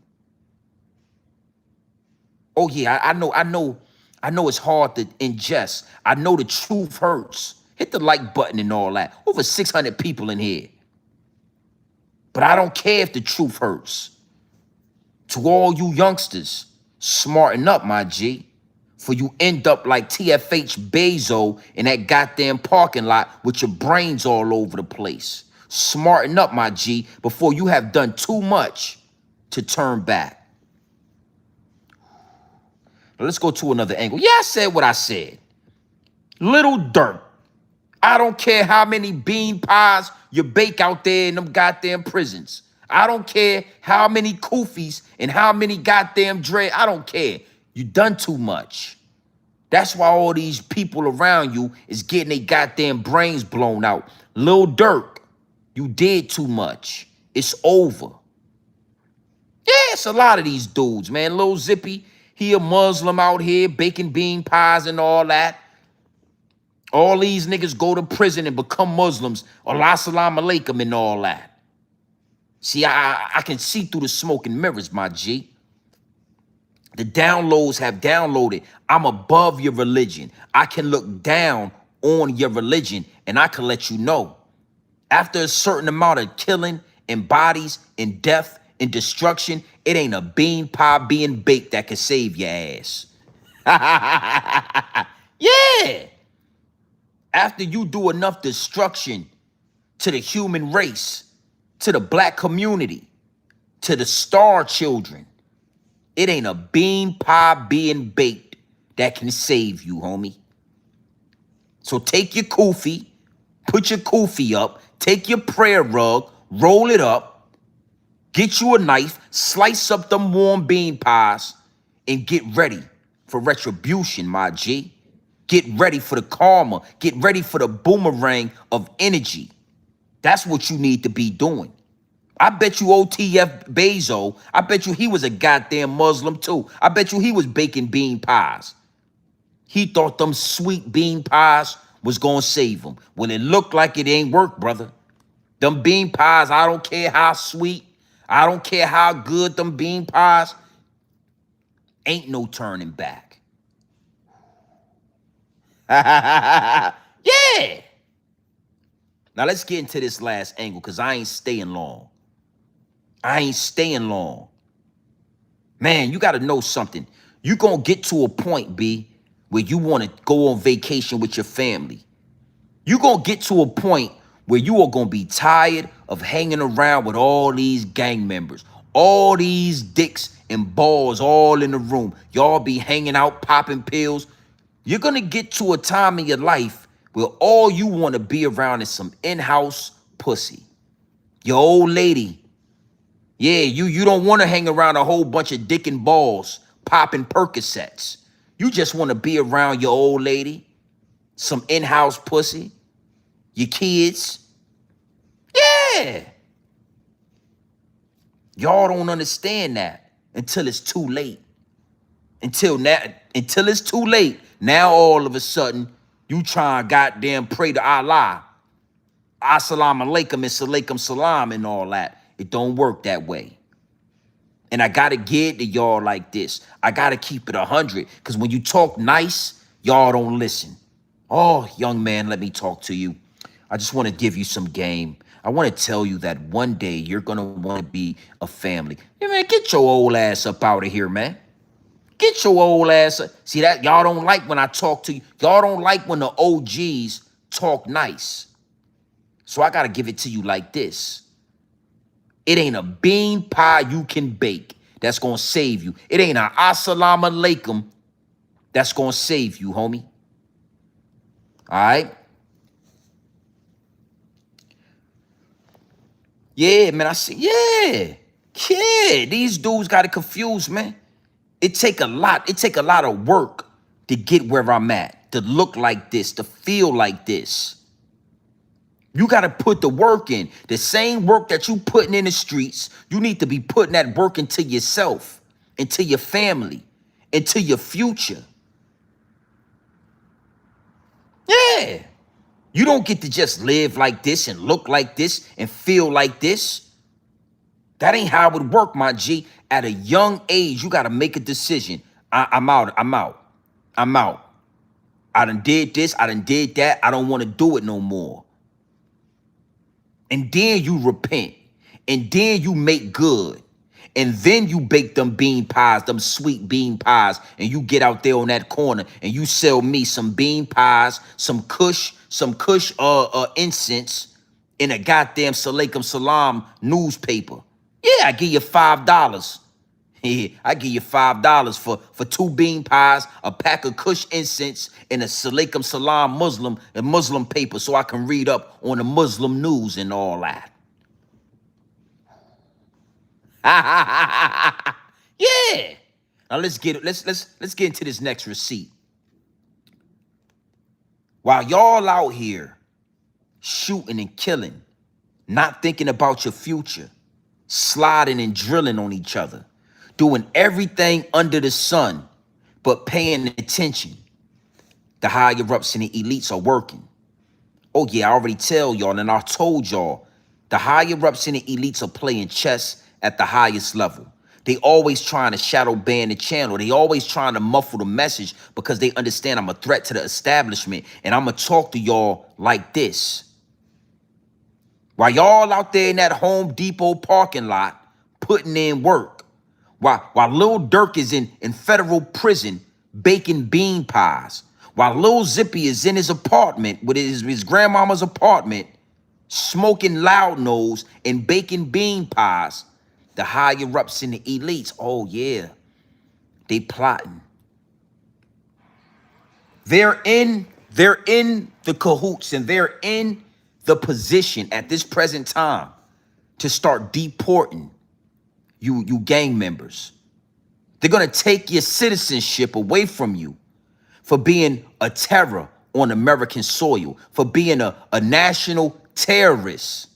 Oh yeah, I know it's hard to ingest. I know the truth hurts. Hit the like button and all that. Over 600 people in here. But I don't care if the truth hurts. To all you youngsters, smarten up, my G. For you end up like TFH Bayzoo in that goddamn parking lot with your brains all over the place. Smarten up, my G, before you have done too much to turn back. Now let's go to another angle. Yeah, I said what I said. Little Durk. I don't care how many bean pies you bake out there in them goddamn prisons. I don't care how many kufis and how many goddamn dread. I don't care. You done too much. That's why all these people around you is getting their goddamn brains blown out. Lil Durk, you did too much. It's over. Yeah, it's a lot of these dudes, man. Lil Zippy, he a Muslim out here baking bean pies and all that. All these niggas go to prison and become Muslims. Allah salam alaikum and all that. See, I can see through the smoke and mirrors, my G. The downloads have downloaded. I'm above your religion. I can look down on your religion and I can let you know. After a certain amount of killing and bodies and death and destruction, it ain't a bean pie being baked that can save your ass. Yeah. After you do enough destruction to the human race, to the black community, to the star children, it ain't a bean pie being baked that can save you, homie. So take your kufi, put your kufi up, take your prayer rug, roll it up, get you a knife, slice up them warm bean pies, and get ready for retribution, my G. Get ready for the karma. Get ready for the boomerang of energy. That's what you need to be doing. I bet you OTF Bayzoo, I bet you he was a goddamn Muslim too. I bet you he was baking bean pies. He thought them sweet bean pies was gonna save him. Well, it looked like it ain't work, brother. Them bean pies, I don't care how sweet, I don't care how good them bean pies, ain't no turning back. Yeah. Now let's get into this last angle because I ain't staying long. I ain't staying long. Man, you got to know something. You going to get to a point, B, where you want to go on vacation with your family. You going to get to a point where you are going to be tired of hanging around with all these gang members, all these dicks and balls all in the room. Y'all be hanging out, popping pills. You're going to get to a time in your life where all you want to be around is some in-house pussy. Your old lady. Yeah, you don't want to hang around a whole bunch of dick and balls popping Percocets. You just want to be around your old lady, some in-house pussy, your kids. Yeah. Y'all don't understand that until it's too late. Until it's too late. Now all of a sudden, you try and goddamn pray to Allah. Assalamu alaikum and salaikum salam and all that. It don't work that way. And I got to get to y'all like this. I got to keep it 100. Because when you talk nice, y'all don't listen. Oh, young man, let me talk to you. I just want to give you some game. I want to tell you that one day you're going to want to be a family. Yeah, man, get your old ass up out of here, man. Get your old ass up. See that? Y'all don't like when I talk to you. Y'all don't like when the OGs talk nice. So I got to give it to you like this. It ain't a bean pie you can bake that's going to save you. It ain't an assalamu alaikum that's going to save you, homie. All right? Yeah, man, I see. Yeah. Yeah, these dudes got it confused, man. It take a lot. It take a lot of work to get where I'm at, to look like this, to feel like this. You got to put the work in. The same work that you putting in the streets, you need to be putting that work into yourself, into your family, into your future. Yeah. You don't get to just live like this and look like this and feel like this. That ain't how it would work, my G. At a young age, you got to make a decision. I'm out. I'm out. I'm out. I done did this. I done did that. I don't want to do it no more. And then you repent. And then you make good. And then you bake them bean pies, them sweet bean pies, and you get out there on that corner and you sell me some bean pies, some kush incense in a goddamn Salaikum Salam newspaper. Yeah, I give you $5. Yeah, I give you $5 for 2 bean pies, a pack of kush incense, and a Salaikum Salam Muslim paper so I can read up on the Muslim news and all that. Yeah. Now let's get into this next receipt. While y'all out here shooting and killing, not thinking about your future, sliding and drilling on each other, doing everything under the sun, but paying attention, the higher ups and the elites are working. Oh yeah, I already tell y'all, and I told y'all, the higher ups and the elites are playing chess at the highest level. They always trying to shadow ban the channel. They always trying to muffle the message because they understand I'm a threat to the establishment. And I'm going to talk to y'all like this. While y'all out there in that Home Depot parking lot putting in work, while Lil Durk is in federal prison baking bean pies, while Lil Zippy is in his apartment, with his grandmama's apartment, smoking loud nose and baking bean pies, the higher ups and the elites, oh yeah, they plotting. They're in They're in the cahoots and they're in the position at this present time to start deporting you gang members. They're going to take your citizenship away from you for being a terror on American soil, for being a national terrorist.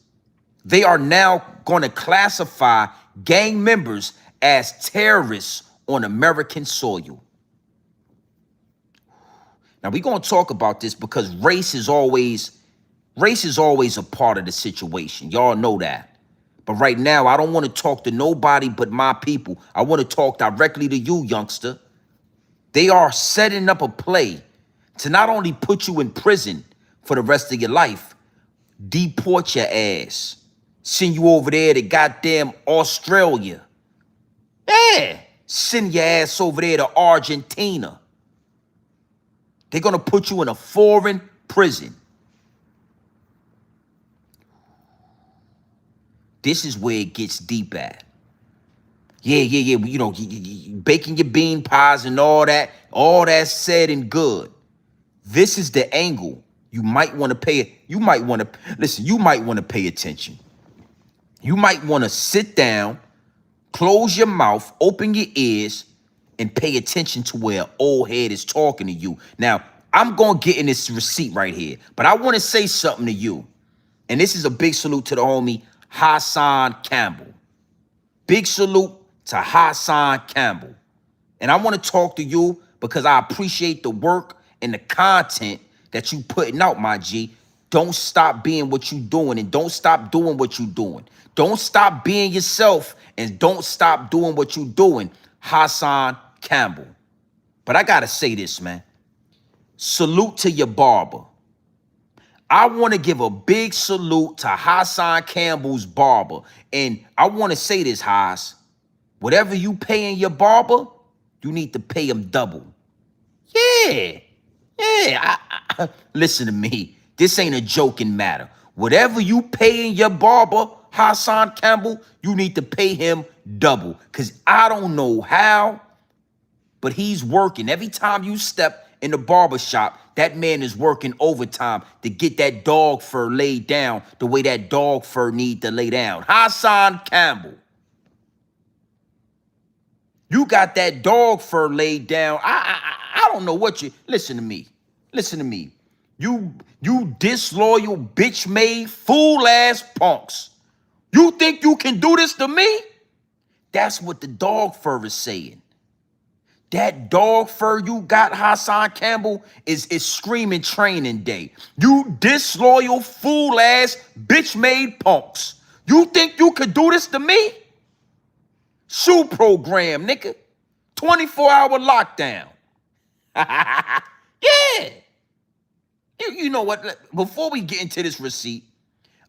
They are now going to classify gang members as terrorists on American soil. Now we're going to talk about this because race is always a part of the situation. Y'all know that. But right now, I don't want to talk to nobody but my people. I want to talk directly to you, youngster. They are setting up a play to not only put you in prison for the rest of your life, deport your ass, send you over there to goddamn Australia. Yeah, send your ass over there to Argentina. They're going to put you in a foreign prison. This is where it gets deep at. Yeah. You know, baking your bean pies and all that's said and good. This is the angle you might want to pay. You might want to pay attention. You might want to sit down, close your mouth, open your ears, and pay attention to where old head is talking to you. Now, I'm going to get in this receipt right here, but I want to say something to you. And this is a big salute to the homie Hassan Campbell. Big salute to Hassan Campbell. And I want to talk to you because I appreciate the work and the content that you putting out, my G. Don't stop being what you doing and don't stop doing what you doing. Don't stop being yourself and don't stop doing what you doing, Hassan Campbell. But I got to say this, man. Salute to your barber. I want to give a big salute to Hassan Campbell's barber. And I want to say this, Haas. Whatever you paying your barber, you need to pay him double. Yeah. Listen to me. This ain't a joking matter. Whatever you paying your barber, Hassan Campbell, you need to pay him double. Because I don't know how, but he's working. Every time you step in the barber shop, that man is working overtime to get that dog fur laid down the way that dog fur need to lay down. Hassan Campbell. You got that dog fur laid down. I don't know what you... Listen to me. You disloyal, bitch-made, fool-ass punks. You think you can do this to me? That's what the dog fur is saying. That dog fur you got, Hassan Campbell, is screaming training day. You disloyal, fool-ass, bitch-made punks. You think you could do this to me? Shoe program, nigga. 24-hour lockdown. Yeah. You know what? Before we get into this receipt,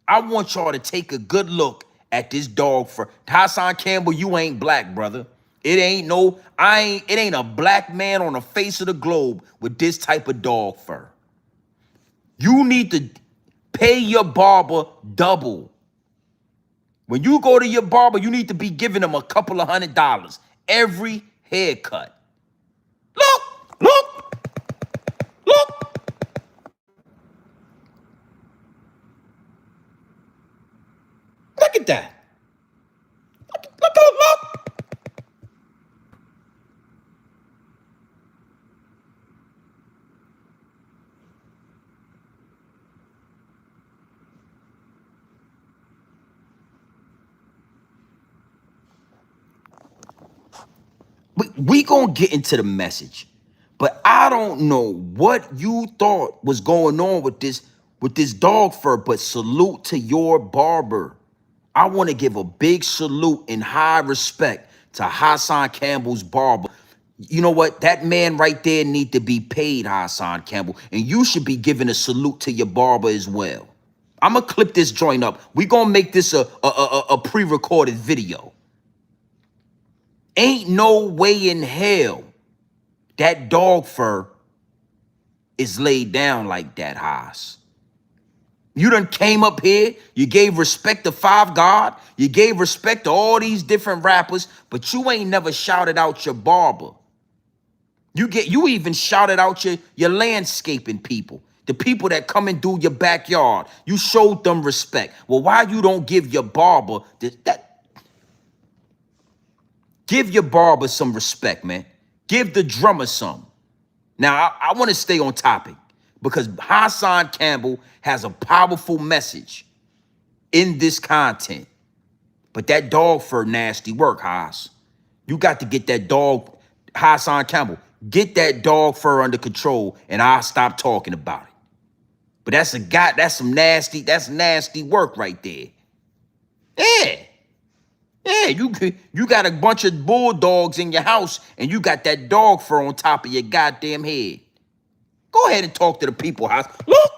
I want y'all to take a good look at this dog fur. Hassan Campbell, you ain't black, brother. It ain't a black man on the face of the globe with this type of dog fur. You need to pay your barber double. When you go to your barber, you need to be giving him a couple of $100 every haircut. Look. Look at that. Look. We gonna get into the message, but I don't know what you thought was going on with this dog fur, but salute to your barber. I want to give a big salute and high respect to Hassan Campbell's barber. You know what? That man right there need to be paid, Hassan Campbell, and you should be giving a salute to your barber as well. I'm gonna clip this joint up. We gonna make this a pre-recorded video. Ain't no way in hell that dog fur is laid down like that, Haas. You done came up here, you gave respect to Five God, you gave respect to all these different rappers, but you ain't never shouted out your barber. You even shouted out your landscaping people, the people that come and do your backyard. You showed them respect. Well, why you don't give your barber give your barber some respect, man? Give the drummer some. Now, I want to stay on topic because Hassan Campbell has a powerful message in this content. But that dog fur nasty work, Haas. You got to get that dog, Hassan Campbell, get that dog fur under control and I'll stop talking about it. But that's nasty work right there. Yeah. Yeah, you got a bunch of bulldogs in your house and you got that dog fur on top of your goddamn head. Go ahead and talk to the people, Haas. Look.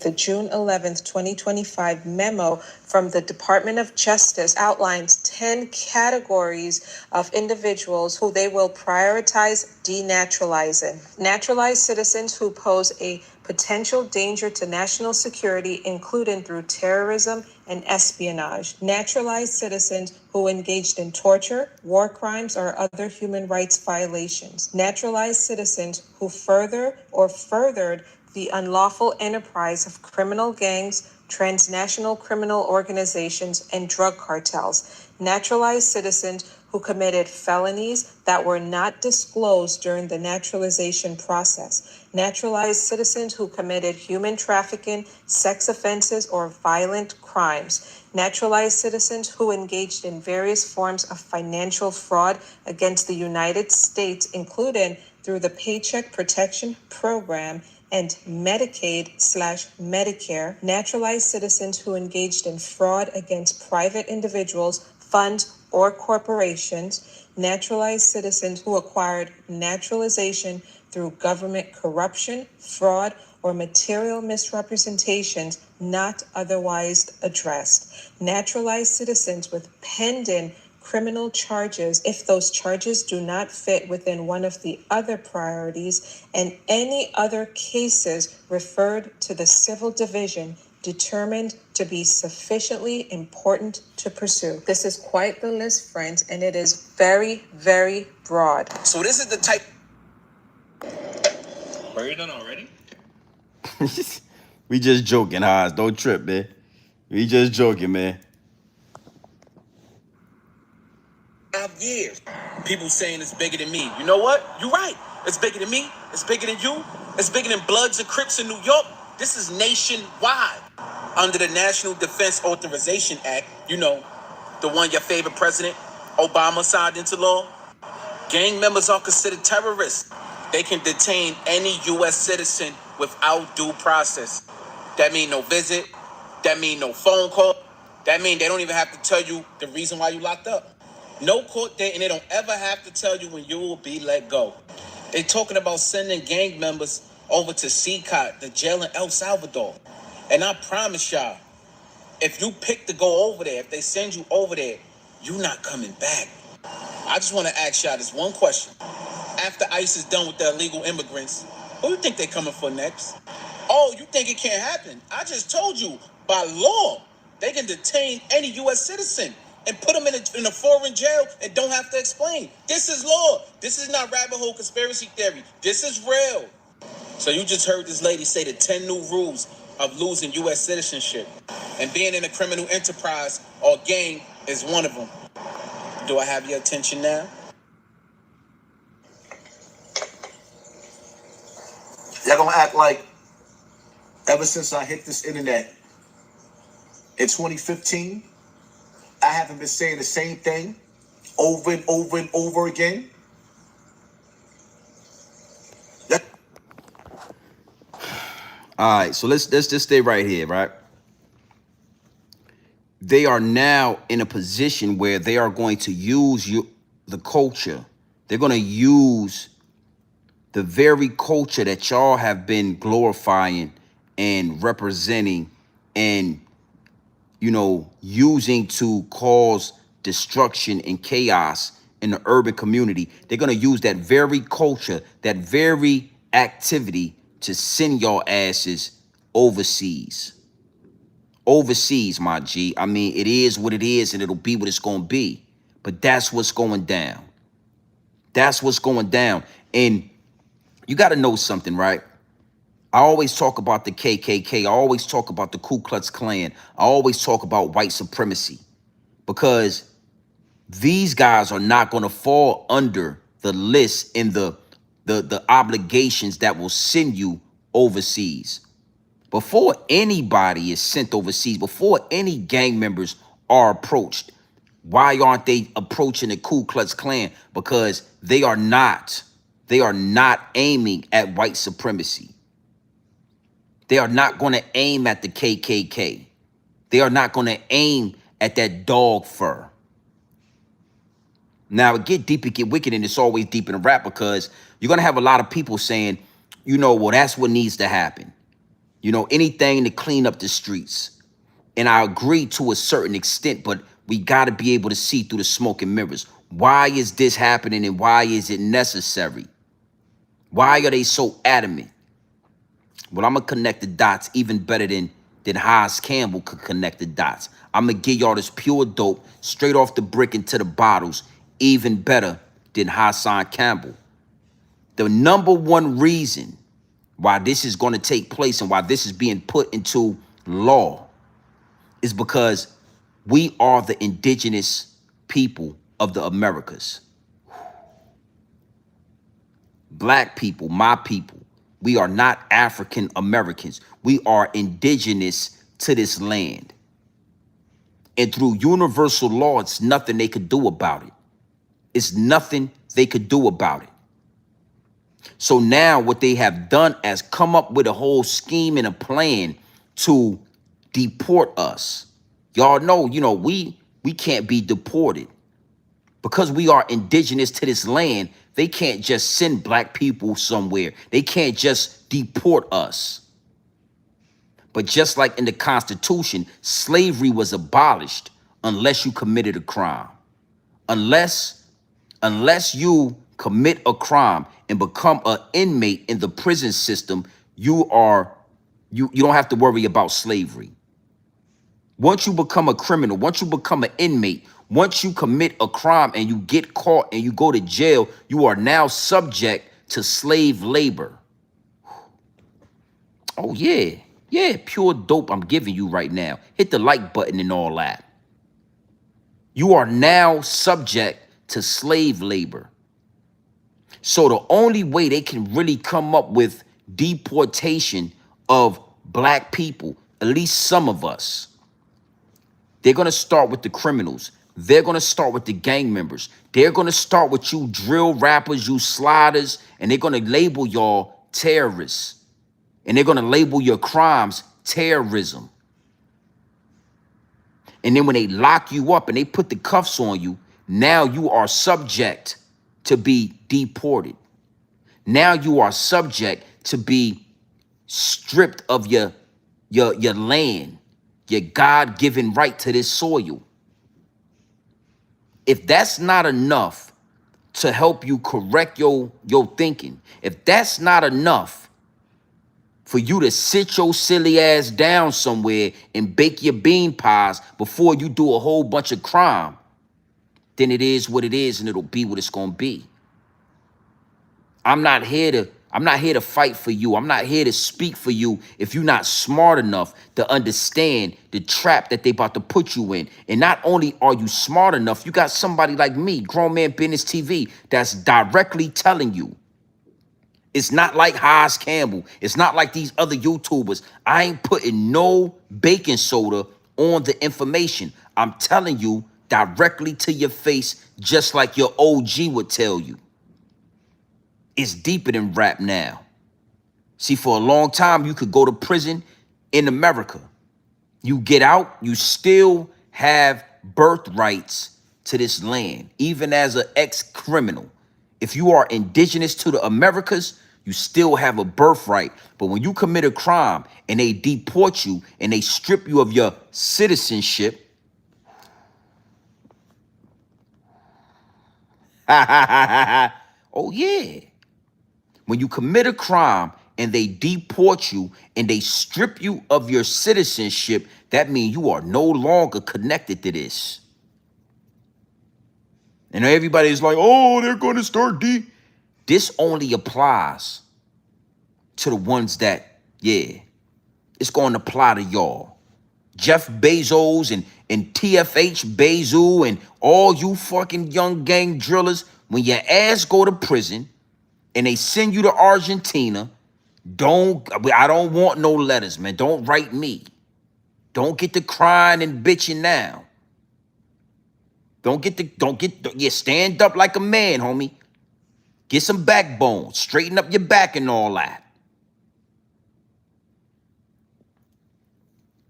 The June 11th, 2025 memo from the Department of Justice outlines 10 categories of individuals who they will prioritize denaturalizing. Naturalized citizens who pose a potential danger to national security, including through terrorism and espionage. Naturalized citizens who engaged in torture, war crimes, or other human rights violations. Naturalized citizens who furthered the unlawful enterprise of criminal gangs, transnational criminal organizations, and drug cartels. Naturalized citizens who committed felonies that were not disclosed during the naturalization process. Naturalized citizens who committed human trafficking, sex offenses, or violent crimes. Naturalized citizens who engaged in various forms of financial fraud against the United States, including through the Paycheck Protection Program and Medicaid/Medicare. Naturalized citizens who engaged in fraud against private individuals, funds, or corporations. Naturalized citizens who acquired naturalization through government corruption, fraud, or material misrepresentations not otherwise addressed. Naturalized citizens with pending criminal charges if those charges do not fit within one of the other priorities, and any other cases referred to the civil division determined to be sufficiently important to pursue. This is quite the list, friends, and it is very, very broad. So this is the type. Are you done already? We just joking, Haas. Don't trip, man. We just joking, man. 5 years. People saying it's bigger than me. You know what? You're right. It's bigger than me. It's bigger than you. It's bigger than Bloods and Crips in New York. This is nationwide. Under the National Defense Authorization Act, you know, the one your favorite president, Obama, signed into law, gang members are considered terrorists. They can detain any U.S. citizen without due process. That mean no visit. That mean no phone call. That mean they don't even have to tell you the reason why you locked up. No court date, and they don't ever have to tell you when you will be let go. They talking about sending gang members over to CCOT, the jail in El Salvador. And I promise y'all, if you pick to go over there, if they send you over there, you not coming back. I just want to ask y'all this one question. After ICE is done with the illegal immigrants, who you think they coming for next? Oh, you think it can't happen? I just told you, by law, they can detain any U.S. citizen and put them in a foreign jail and don't have to explain. This is law. This is not rabbit hole conspiracy theory. This is real. So you just heard this lady say the 10 new rules of losing U.S. citizenship. And being in a criminal enterprise or gang is one of them. Do I have your attention now? Y'all gonna act like ever since I hit this internet in 2015, I haven't been saying the same thing over and over and over again? All right, so let's just stay right here, right? They are now in a position where they are going to use the culture. They're going to use the very culture that y'all have been glorifying and representing and, you know, using to cause destruction and chaos in the urban community. They're going to use that very culture, that very activity to send y'all asses overseas. overseas, my G. I mean, it is what it is and it'll be what it's going to be. But that's what's going down. That's what's going down. And you got to know something, right? I always talk about the KKK. I always talk about the Ku Klux Klan. I always talk about white supremacy because these guys are not going to fall under the list in the obligations that will send you overseas. Before anybody is sent overseas, before any gang members are approached, why aren't they approaching the Ku Klux Klan? Because they are not aiming at white supremacy. They are not going to aim at the KKK. They are not going to aim at that dog fur. Now, it get deep, it get wicked, and it's always deep in the rap because you're going to have a lot of people saying, you know, well, that's what needs to happen. You know, anything to clean up the streets. And I agree to a certain extent, but we got to be able to see through the smoke and mirrors. Why is this happening and why is it necessary? Why are they so adamant? Well, I'm going to connect the dots even better than Haas Campbell could connect the dots. I'm going to give y'all this pure dope straight off the brick into the bottles even better than Hassan Campbell. The number one reason why this is going to take place and why this is being put into law is because we are the indigenous people of the Americas. Black people, my people, we are not African Americans. We are indigenous to this land. And through universal law, it's nothing they could do about it. It's nothing they could do about it. So now what they have done is come up with a whole scheme and a plan to deport us. Y'all know, you know, we can't be deported. Because we are indigenous to this land, they can't just send black people somewhere. They can't just deport us. But just like in the Constitution, slavery was abolished unless you committed a crime. Unless you commit a crime and become an inmate in the prison system, you don't have to worry about slavery. Once you become a criminal, once you become an inmate, once you commit a crime and you get caught and you go to jail, you are now subject to slave labor. Oh, yeah. Yeah, pure dope I'm giving you right now. Hit the like button and all that. You are now subject to slave labor. So the only way they can really come up with deportation of black people, at least some of us, they're going to start with the criminals. They're going to start with the gang members. They're going to start with you drill rappers, you sliders, and they're going to label y'all terrorists. And they're going to label your crimes terrorism. And then when they lock you up and they put the cuffs on you, now you are subject to be deported. Now you are subject to be stripped of your land, your God-given right to this soil. If that's not enough to help you correct your thinking, if that's not enough for you to sit your silly ass down somewhere and bake your bean pies before you do a whole bunch of crime, then it is what it is and it'll be what it's gonna be. I'm not here to fight for you. I'm not here to speak for you if you're not smart enough to understand the trap that they about to put you in. And not only are you smart enough, you got somebody like me, Grown Man Business TV, that's directly telling you. It's not like Haas Campbell. It's not like these other YouTubers. I ain't putting no baking soda on the information. I'm telling you directly to your face, just like your OG would tell you. It's deeper than rap now. See, for a long time, you could go to prison in America. You get out, you still have birthrights to this land, even as an ex-criminal. If you are indigenous to the Americas, you still have a birthright. But when you commit a crime and they deport you and they strip you of your citizenship, oh yeah. When you commit a crime and they deport you and they strip you of your citizenship, that means you are no longer connected to this. And everybody's like, oh, they're going to start This only applies to the ones that, yeah, it's going to apply to y'all. Jeff Bezos and TFH Bayzoo and all you fucking young gang drillers, when your ass go to prison and they send you to Argentina, I don't want no letters, man. Don't write me. Don't get to crying and bitching now. Stand up like a man, homie. Get some backbone. Straighten up your back and all that.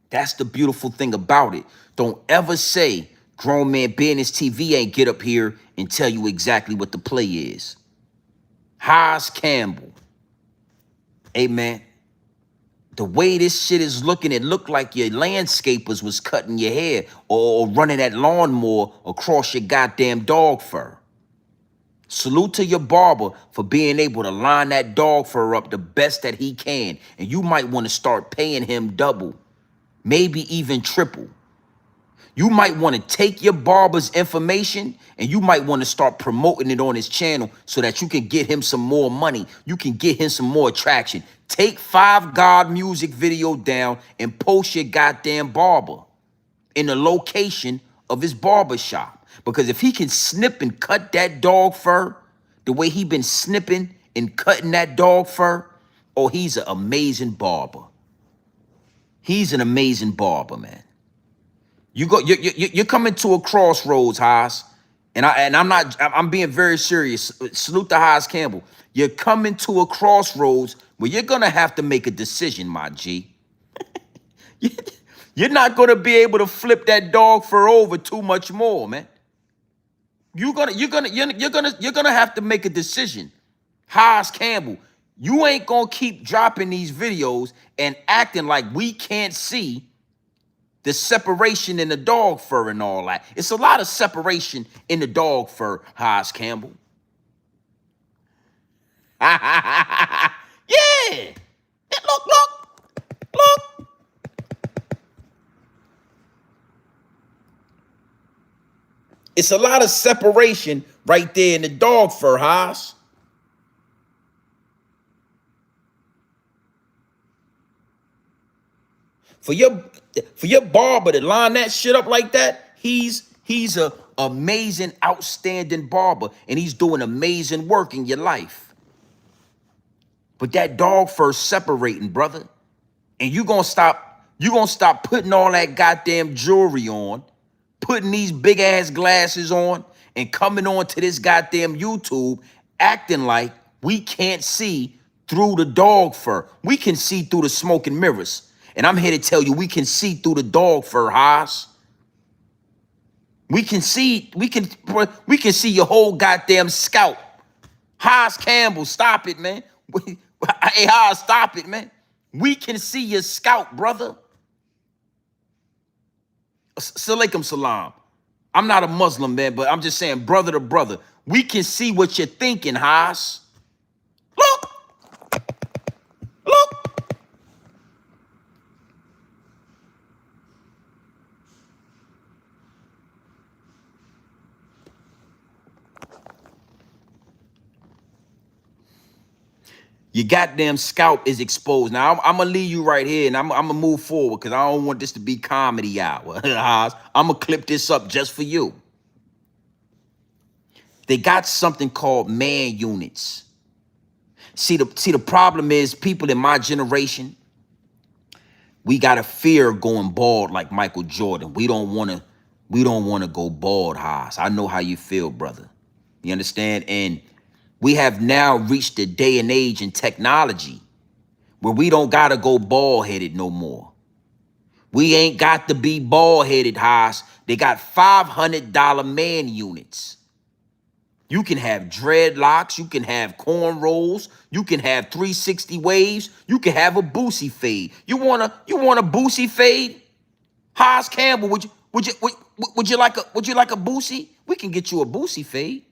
That's the beautiful thing about it. Don't ever say Grown Man Business TV ain't get up here and tell you exactly what the play is. Haas Campbell. Hey, man. The way this shit is looking, it looked like your landscapers was cutting your hair or running that lawnmower across your goddamn dog fur. Salute to your barber for being able to line that dog fur up the best that he can. And you might want to start paying him double, maybe even triple. You might want to take your barber's information and you might want to start promoting it on his channel so that you can get him some more money. You can get him some more attraction. Take 5 God music video down and post your goddamn barber in the location of his barber shop. Because if he can snip and cut that dog fur the way he been snipping and cutting that dog fur, oh, he's an amazing barber. He's an amazing barber, man. You're coming to a crossroads, Haas, and I'm being very serious. Salute to Haas Campbell. You're coming to a crossroads where you're gonna have to make a decision, my G. You're not gonna be able to flip that dog fur over too much more, man. You're gonna have to make a decision. Haas Campbell, you ain't gonna keep dropping these videos and acting like we can't see the separation in the dog fur and all that. It's a lot of separation in the dog fur, Haas Campbell. Yeah. Look. It's a lot of separation right there in the dog fur, Haas. For your barber to line that shit up like that, he's a amazing, outstanding barber, and he's doing amazing work in your life. But that dog fur separating, brother, and you gonna stop putting all that goddamn jewelry on, putting these big ass glasses on, and coming on to this goddamn YouTube acting like we can't see through the dog fur. We can see through the smoke and mirrors. And I'm here to tell you, we can see through the dog fur, Haas. We can see your whole goddamn scalp. Haas Campbell, stop it, man. Hey, Haas, stop it, man. We can see your scalp, brother. Salaikum salam. I'm not a Muslim, man, but I'm just saying, brother to brother. We can see what you're thinking, Haas. Look. Your goddamn scalp is exposed. Now, I'm going to leave you right here, and I'm going to move forward because I don't want this to be comedy hour. I'm going to clip this up just for you. They got something called man units. See, the problem is people in my generation, we got a fear of going bald like Michael Jordan. We don't want to go bald, Haas. I know how you feel, brother. You understand? And we have now reached the day and age in technology where we don't got to go bald-headed no more. We ain't got to be bald-headed, Haas. They got $500 man units. You can have dreadlocks. You can have cornrows. You can have 360 waves. You can have a Boosie fade. You want a Boosie fade? Haas Campbell, would you like a Boosie? We can get you a Boosie fade.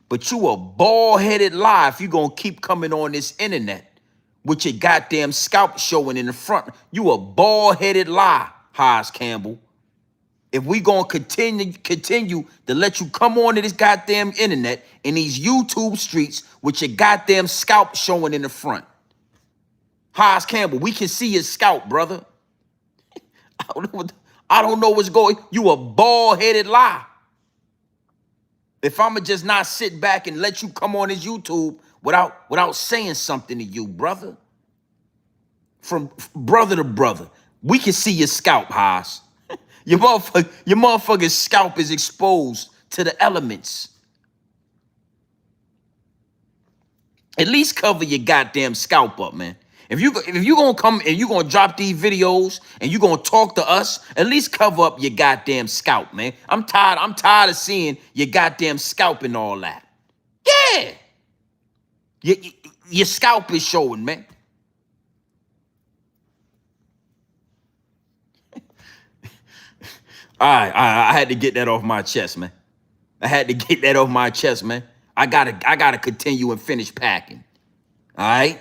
But you a bald-headed lie if you gonna keep coming on this internet with your goddamn scalp showing in the front. You a bald-headed lie, Haas Campbell. If we gonna continue to let you come onto this goddamn internet in these YouTube streets with your goddamn scalp showing in the front. Haas Campbell, we can see your scalp, brother. I don't know what's going. You a bald-headed lie. If I'ma just not sit back and let you come on this YouTube without saying something to you, brother. From brother to brother, we can see your scalp, Haas. Your motherfucking scalp is exposed to the elements. At least cover your goddamn scalp up, man. If you gonna come and you gonna drop these videos and you gonna talk to us, at least cover up your goddamn scalp, man. I'm tired of seeing your goddamn scalp and all that. Yeah. Your scalp is showing, man. I had to get that off my chest, man. I had to get that off my chest, man. I gotta continue and finish packing. All right,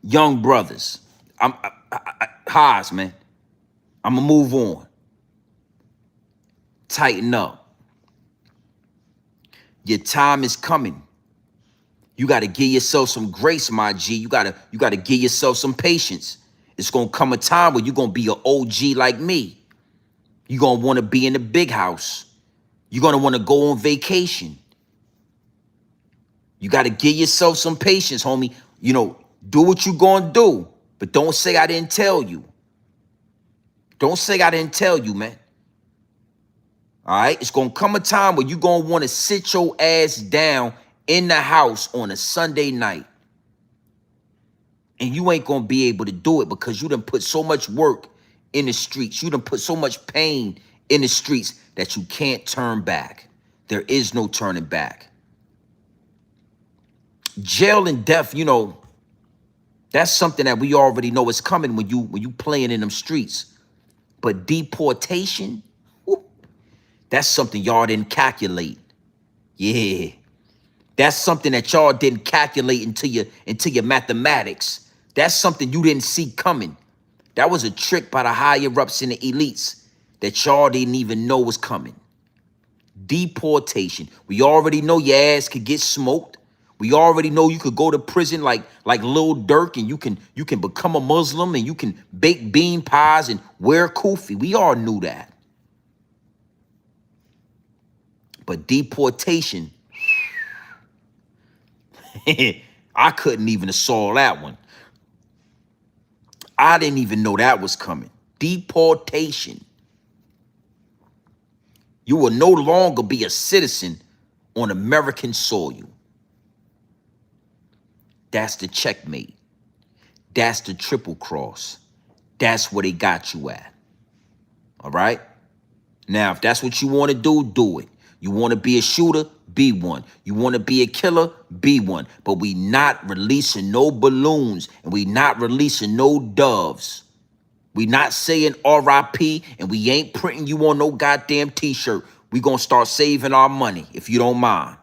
young brothers, Haas, man. I'ma move on. Tighten up. Your time is coming. You gotta give yourself some grace, my G. You gotta give yourself some patience. It's gonna come a time where you're gonna be an OG like me. You're going to want to be in the big house. You're going to want to go on vacation. You got to give yourself some patience, homie. You know, do what you're going to do, but don't say I didn't tell you. Don't say I didn't tell you, man. All right? It's going to come a time where you're going to want to sit your ass down in the house on a Sunday night. And you ain't going to be able to do it because you done put so much work in the streets. You done put so much pain in the streets that you can't turn back. There is no turning back. Jail and death, you know, that's something that we already know is coming when you playing in them streets. But deportation, whew, that's something y'all didn't calculate. Yeah. That's something that y'all didn't calculate into your mathematics. That's something you didn't see coming. That was a trick by the higher-ups and the elites that y'all didn't even know was coming. Deportation. We already know your ass could get smoked. We already know you could go to prison like Lil Durk, and you can become a Muslim, and you can bake bean pies and wear kufi. We all knew that. But deportation, I couldn't even have saw that one. I didn't even know that was coming. Deportation. You will no longer be a citizen on American soil. That's the checkmate. That's the triple cross. That's where they got you at. All right? Now, if that's what you want to do it. You want to be a shooter? Be one. You want to be a killer? Be one. But we not releasing no balloons, and we not releasing no doves. We not saying RIP, and we ain't printing you on no goddamn t-shirt. We gonna start saving our money, if you don't mind.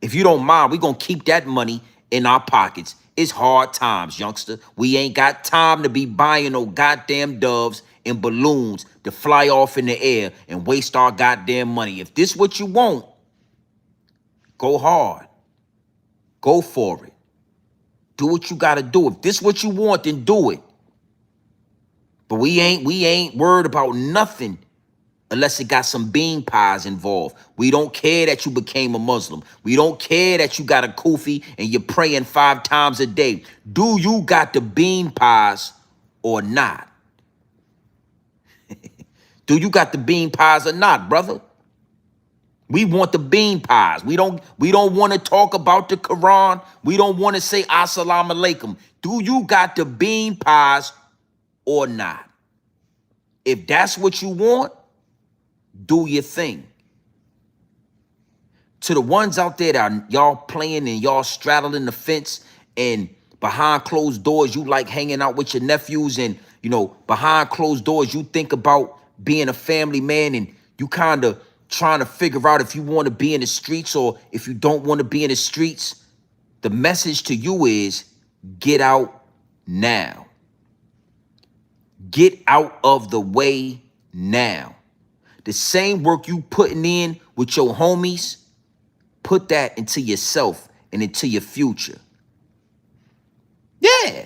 If you don't mind, we gonna keep that money in our pockets. It's hard times, youngster. We ain't got time to be buying no goddamn doves and balloons to fly off in the air and waste our goddamn money. If this what you want, go hard. Go for it. Do what you gotta do. If this what you want, then do it. But we ain't worried about nothing unless it got some bean pies involved. We don't care that you became a Muslim. We don't care that you got a kufi and you're praying 5 times a day. Do you got the bean pies or not? Do you got the bean pies or not, brother? We want the bean pies. We don't want to talk about the Quran. We don't want to say assalamu alaikum. Do you got the bean pies or not? If that's what you want, do your thing. To the ones out there that y'all playing and y'all straddling the fence and behind closed doors, you like hanging out with your nephews, and, you know, behind closed doors, you think about being a family man, and you kind of trying to figure out if you want to be in the streets or if you don't want to be in the streets, the message to you is get out now. Get out of the way now. The same work you putting in with your homies, put that into yourself and into your future. Yeah.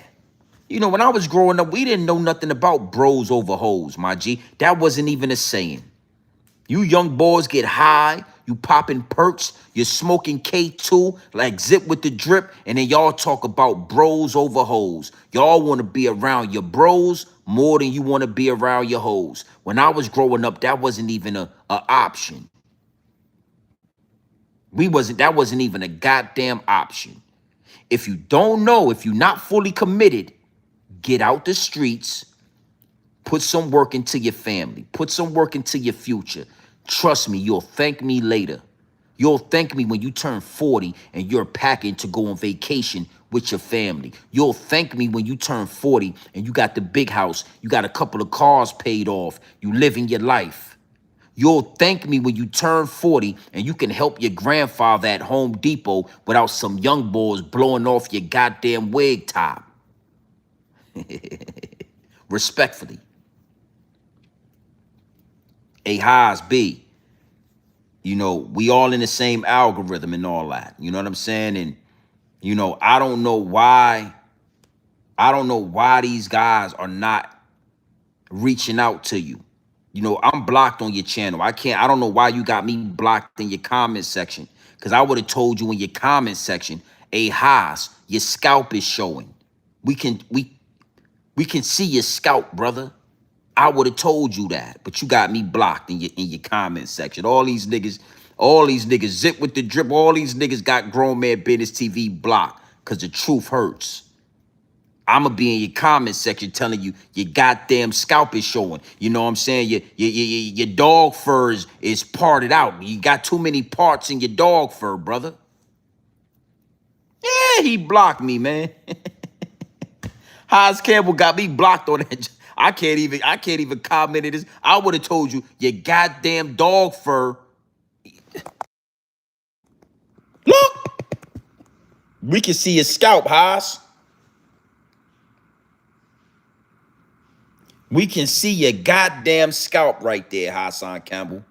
You know, when I was growing up, we didn't know nothing about bros over hoes, my G. That wasn't even a saying. You young boys get high, you popping perks, you're smoking K2 like Zip with the drip, and then y'all talk about bros over hoes. Y'all want to be around your bros more than you want to be around your hoes. When I was growing up, that wasn't even a option. That wasn't even a goddamn option. If you don't know, if you're not fully committed, get out the streets, put some work into your family, put some work into your future. Trust me, you'll thank me later. You'll thank me when you turn 40 and you're packing to go on vacation with your family. You'll thank me when you turn 40 and you got the big house, you got a couple of cars paid off, you living your life. You'll thank me when you turn 40 and you can help your grandfather at Home Depot without some young boys blowing off your goddamn wig top. Respectfully. A highs B. You know, we all in the same algorithm and all that. You know what I'm saying? And, you know, I don't know why these guys are not reaching out to you. You know, I'm blocked on your channel. I don't know why you got me blocked in your comment section. Because I would have told you in your comment section, hey, Haas, your scalp is showing. We can see your scalp, brother. I would have told you that. But you got me blocked in your comment section. All these niggas, Zip with the drip, all these niggas got Grown Man Business TV blocked. Because the truth hurts. I'ma be in your comment section telling you your goddamn scalp is showing. You know what I'm saying? Your dog fur is parted out. You got too many parts in your dog fur, brother. Yeah, he blocked me, man. Haas Campbell got me blocked on that. I can't even comment it. I would have told you your goddamn dog fur. Look, we can see your scalp, Haas. We can see your goddamn scalp right there, Hassan Campbell.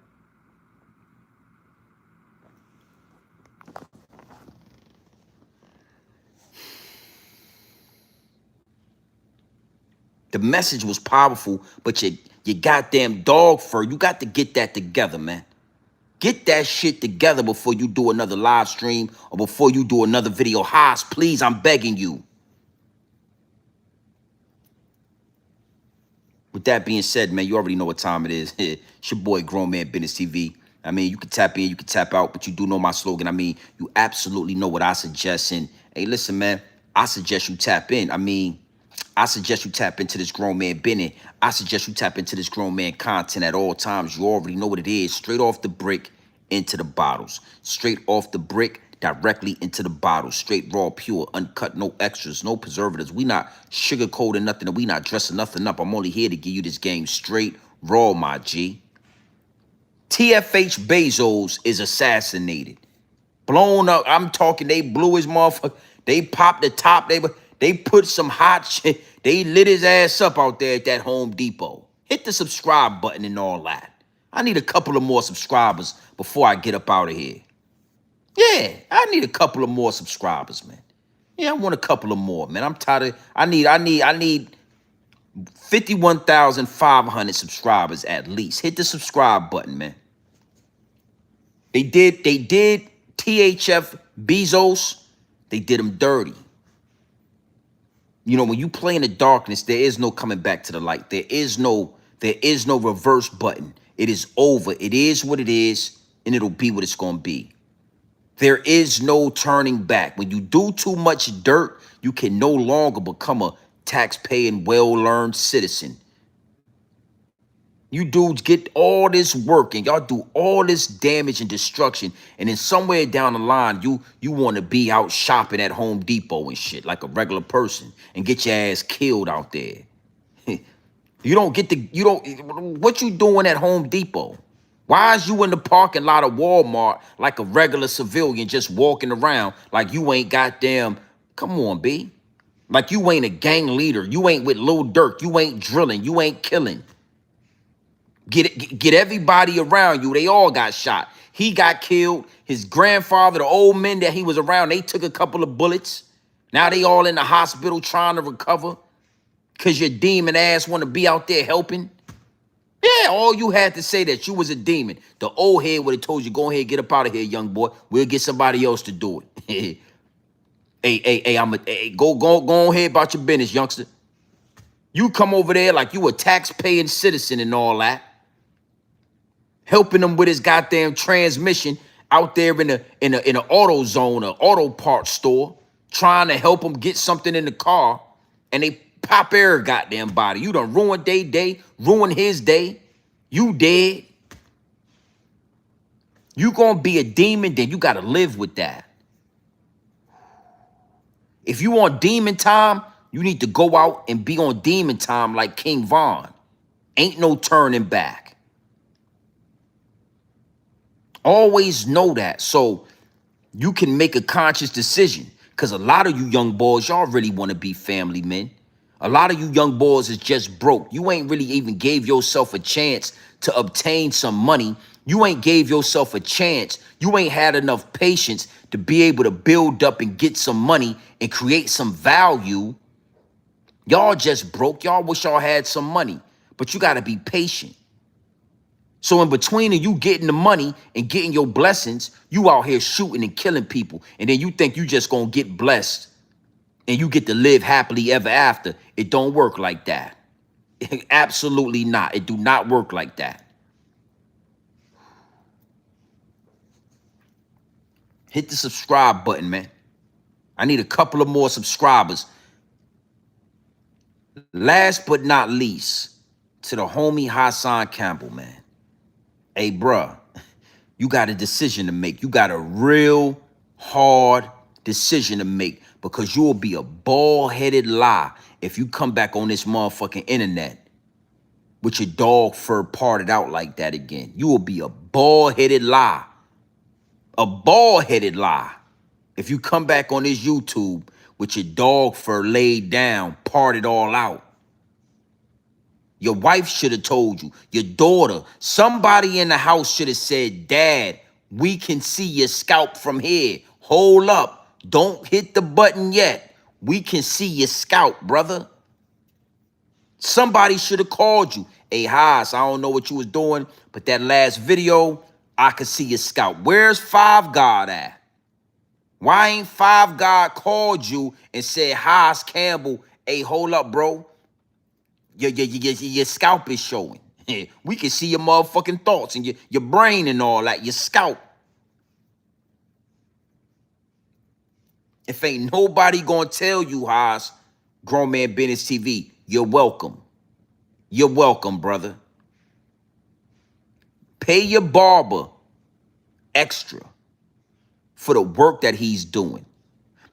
The message was powerful, but your goddamn dog fur, you got to get that together, man. Get that shit together before you do another live stream or before you do another video. Haas, please, I'm begging you. With that being said, man, you already know what time it is. It's your boy, Grown Man Business TV. I mean, you can tap in, you can tap out, but you do know my slogan. I mean, you absolutely know what I suggest. And, hey, listen, man, I suggest you tap in. I suggest you tap into this Grown Man Business. I suggest you tap into this Grown Man content at all times. You already know what it is. Straight off the brick into the bottles. Straight off the brick directly into the bottle. Straight, raw, pure, uncut, no extras, no preservatives. We not sugarcoating nothing and we not dressing nothing up. I'm only here to give you this game straight, raw, my G. TFH Bezos is assassinated. Blown up. I'm talking, they blew his motherfucker. They popped the top. They put some hot shit. They lit his ass up out there at that Home Depot. Hit the subscribe button and all that. I need a couple of more subscribers before I get up out of here. Yeah, I need a couple of more subscribers, man. Yeah, I want a couple of more, man. I'm tired of, I need 51,500 subscribers at least. Hit the subscribe button, man. They did THF Bezos, they did him dirty. You know, when you play in the darkness, there is no coming back to the light. There is no reverse button. It is over. It is what it is, and it'll be what it's going to be. There is no turning back. When you do too much dirt, you can no longer become a tax-paying, well-learned citizen. You dudes get all this work and y'all do all this damage and destruction, and then somewhere down the line, you want to be out shopping at Home Depot and shit like a regular person and get your ass killed out there. What you doing at Home Depot? Why is you in the parking lot of Walmart like a regular civilian just walking around like you ain't goddamn, come on, B. Like you ain't a gang leader. You ain't with Lil Durk. You ain't drilling. You ain't killing. Get everybody around you. They all got shot. He got killed. His grandfather, the old men that he was around, they took a couple of bullets. Now they all in the hospital trying to recover because your demon ass want to be out there helping. Yeah, all you had to say that you was a demon. The old head would have told you, go ahead, get up out of here, young boy. We'll get somebody else to do it. Hey, go ahead about your business, youngster. You come over there like you a tax-paying citizen and all that, helping him with his goddamn transmission out there in a auto zone, an auto parts store, trying to help him get something in the car, and they pop their goddamn body. You done ruined their day, ruined his day. You dead. You gonna be a demon, then you gotta live with that. If you on demon time, you need to go out and be on demon time like King Von. Ain't no turning back. Always know that so you can make a conscious decision. Because a lot of you young boys, y'all really want to be family men. A lot of you young boys is just broke. You ain't really even gave yourself a chance to obtain some money. You ain't gave yourself a chance. You ain't had enough patience to be able to build up and get some money and create some value. Y'all just broke. Y'all wish y'all had some money, but you got to be patient. So in between you getting the money and getting your blessings, you out here shooting and killing people. And then you think you just going to get blessed and you get to live happily ever after. It don't work like that. Absolutely not. It do not work like that. Hit the subscribe button, man. I need a couple of more subscribers. Last but not least, to the homie Hassan Campbell, man. Hey, bruh, you got a decision to make. You got a real hard decision to make because you'll be a bald-headed lie if you come back on this motherfucking internet with your dog fur parted out like that again. You will be a bald-headed lie. A bald-headed lie. If you come back on this YouTube with your dog fur laid down, parted all out. Your wife should have told you. Your daughter. Somebody in the house should have said, Dad, we can see your scalp from here. Hold up. Don't hit the button yet. We can see your scalp, brother. Somebody should have called you. Hey, Haas, I don't know what you was doing, but that last video, I could see your scalp. Where's Five God at? Why ain't Five God called you and said, Haas Campbell, hey, hold up, bro. Your scalp is showing. We can see your motherfucking thoughts and your brain and all that, your scalp. If ain't nobody gonna tell you, Haas, Grown Man Business TV, you're welcome. You're welcome, brother. Pay your barber extra for the work that he's doing.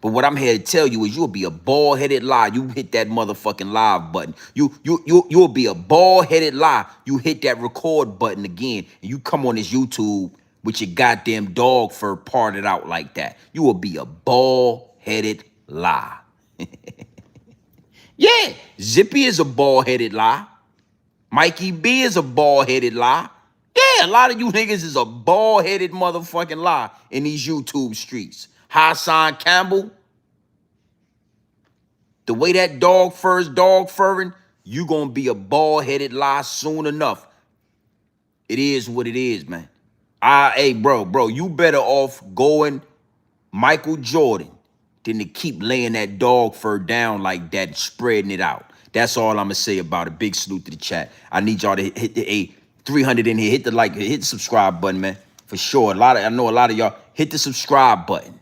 But what I'm here to tell you is you'll be a bald-headed lie. You hit that motherfucking live button. You'll be a bald-headed lie. You hit that record button again, and you come on this YouTube with your goddamn dog fur parted out like that. You will be a bald-headed lie. Yeah, Zippy is a bald-headed lie. Mikey B is a bald-headed lie. Yeah, a lot of you niggas is a bald-headed motherfucking lie in these YouTube streets. Hassan Campbell, the way that dog fur is dog furring, you gonna be a bald-headed lie soon enough. It is what it is, man. Hey, bro, you better off going Michael Jordan than to keep laying that dog fur down like that and spreading it out. That's all I'm gonna say about it. Big salute to the chat. I need y'all to hit the 300 in here. Hit the like, hit the subscribe button, man. For sure. I know a lot of y'all hit the subscribe button.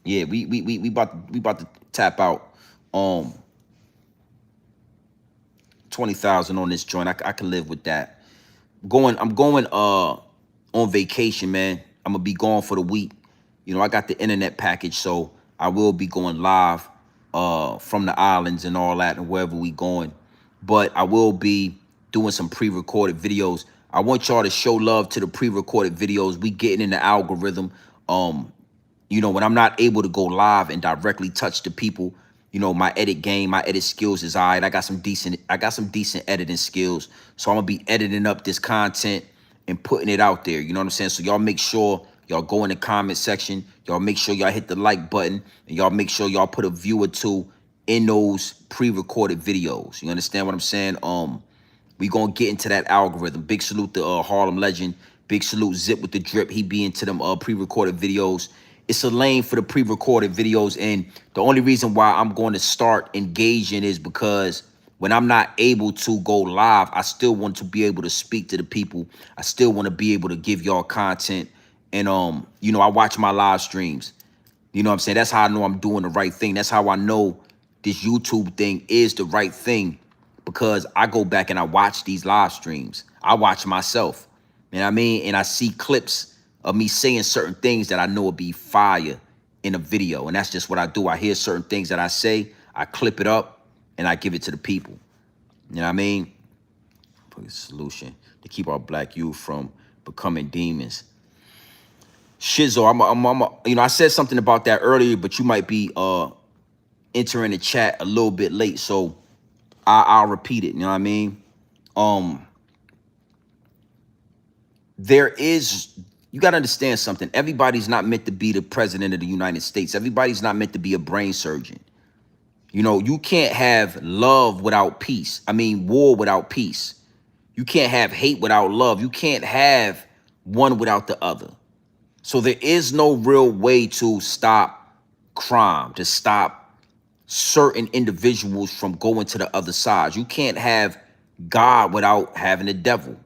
Yeah, we about to tap out 20,000 on this joint. I can live with that. I'm going on vacation, man. I'm gonna be gone for the week. You know, I got the internet package, so I will be going live from the islands and all that and wherever we going. But I will be doing some pre-recorded videos. I want y'all to show love to the pre-recorded videos. We getting in the algorithm. You know, when I'm not able to go live and directly touch the people, you know, my edit game, my edit skills is all right. I got some decent editing skills. So I'm gonna be editing up this content and putting it out there. You know what I'm saying? So y'all make sure y'all go in the comment section. Y'all make sure y'all hit the like button, and y'all make sure y'all put a view or two in those pre-recorded videos. You understand what I'm saying? We gonna get into that algorithm. Big salute to Harlem Legend. Big salute Zip with the Drip. He be into them pre-recorded videos. It's a lane for the pre-recorded videos, and the only reason why I'm going to start engaging is because when I'm not able to go live, I still want to be able to speak to the people. I still want to be able to give y'all content. And you know, I watch my live streams. You know what I'm saying? That's how I know I'm doing the right thing. That's how I know this YouTube thing is the right thing, because I go back and I watch these live streams. I watch myself. You know what I mean? And I see clips of me saying certain things that I know will be fire in a video. And that's just what I do. I hear certain things that I say, I clip it up, and I give it to the people. You know what I mean? Put a solution to keep our black youth from becoming demons. Shizzo, you know, I said something about that earlier, but you might be entering the chat a little bit late, so I'll repeat it. You know what I mean? You got to understand something. Everybody's not meant to be the president of the United States. Everybody's not meant to be a brain surgeon. You know, you can't have love without peace. I mean, war without peace. You can't have hate without love. You can't have one without the other. So there is no real way to stop crime, to stop certain individuals from going to the other side. You can't have God without having the devil.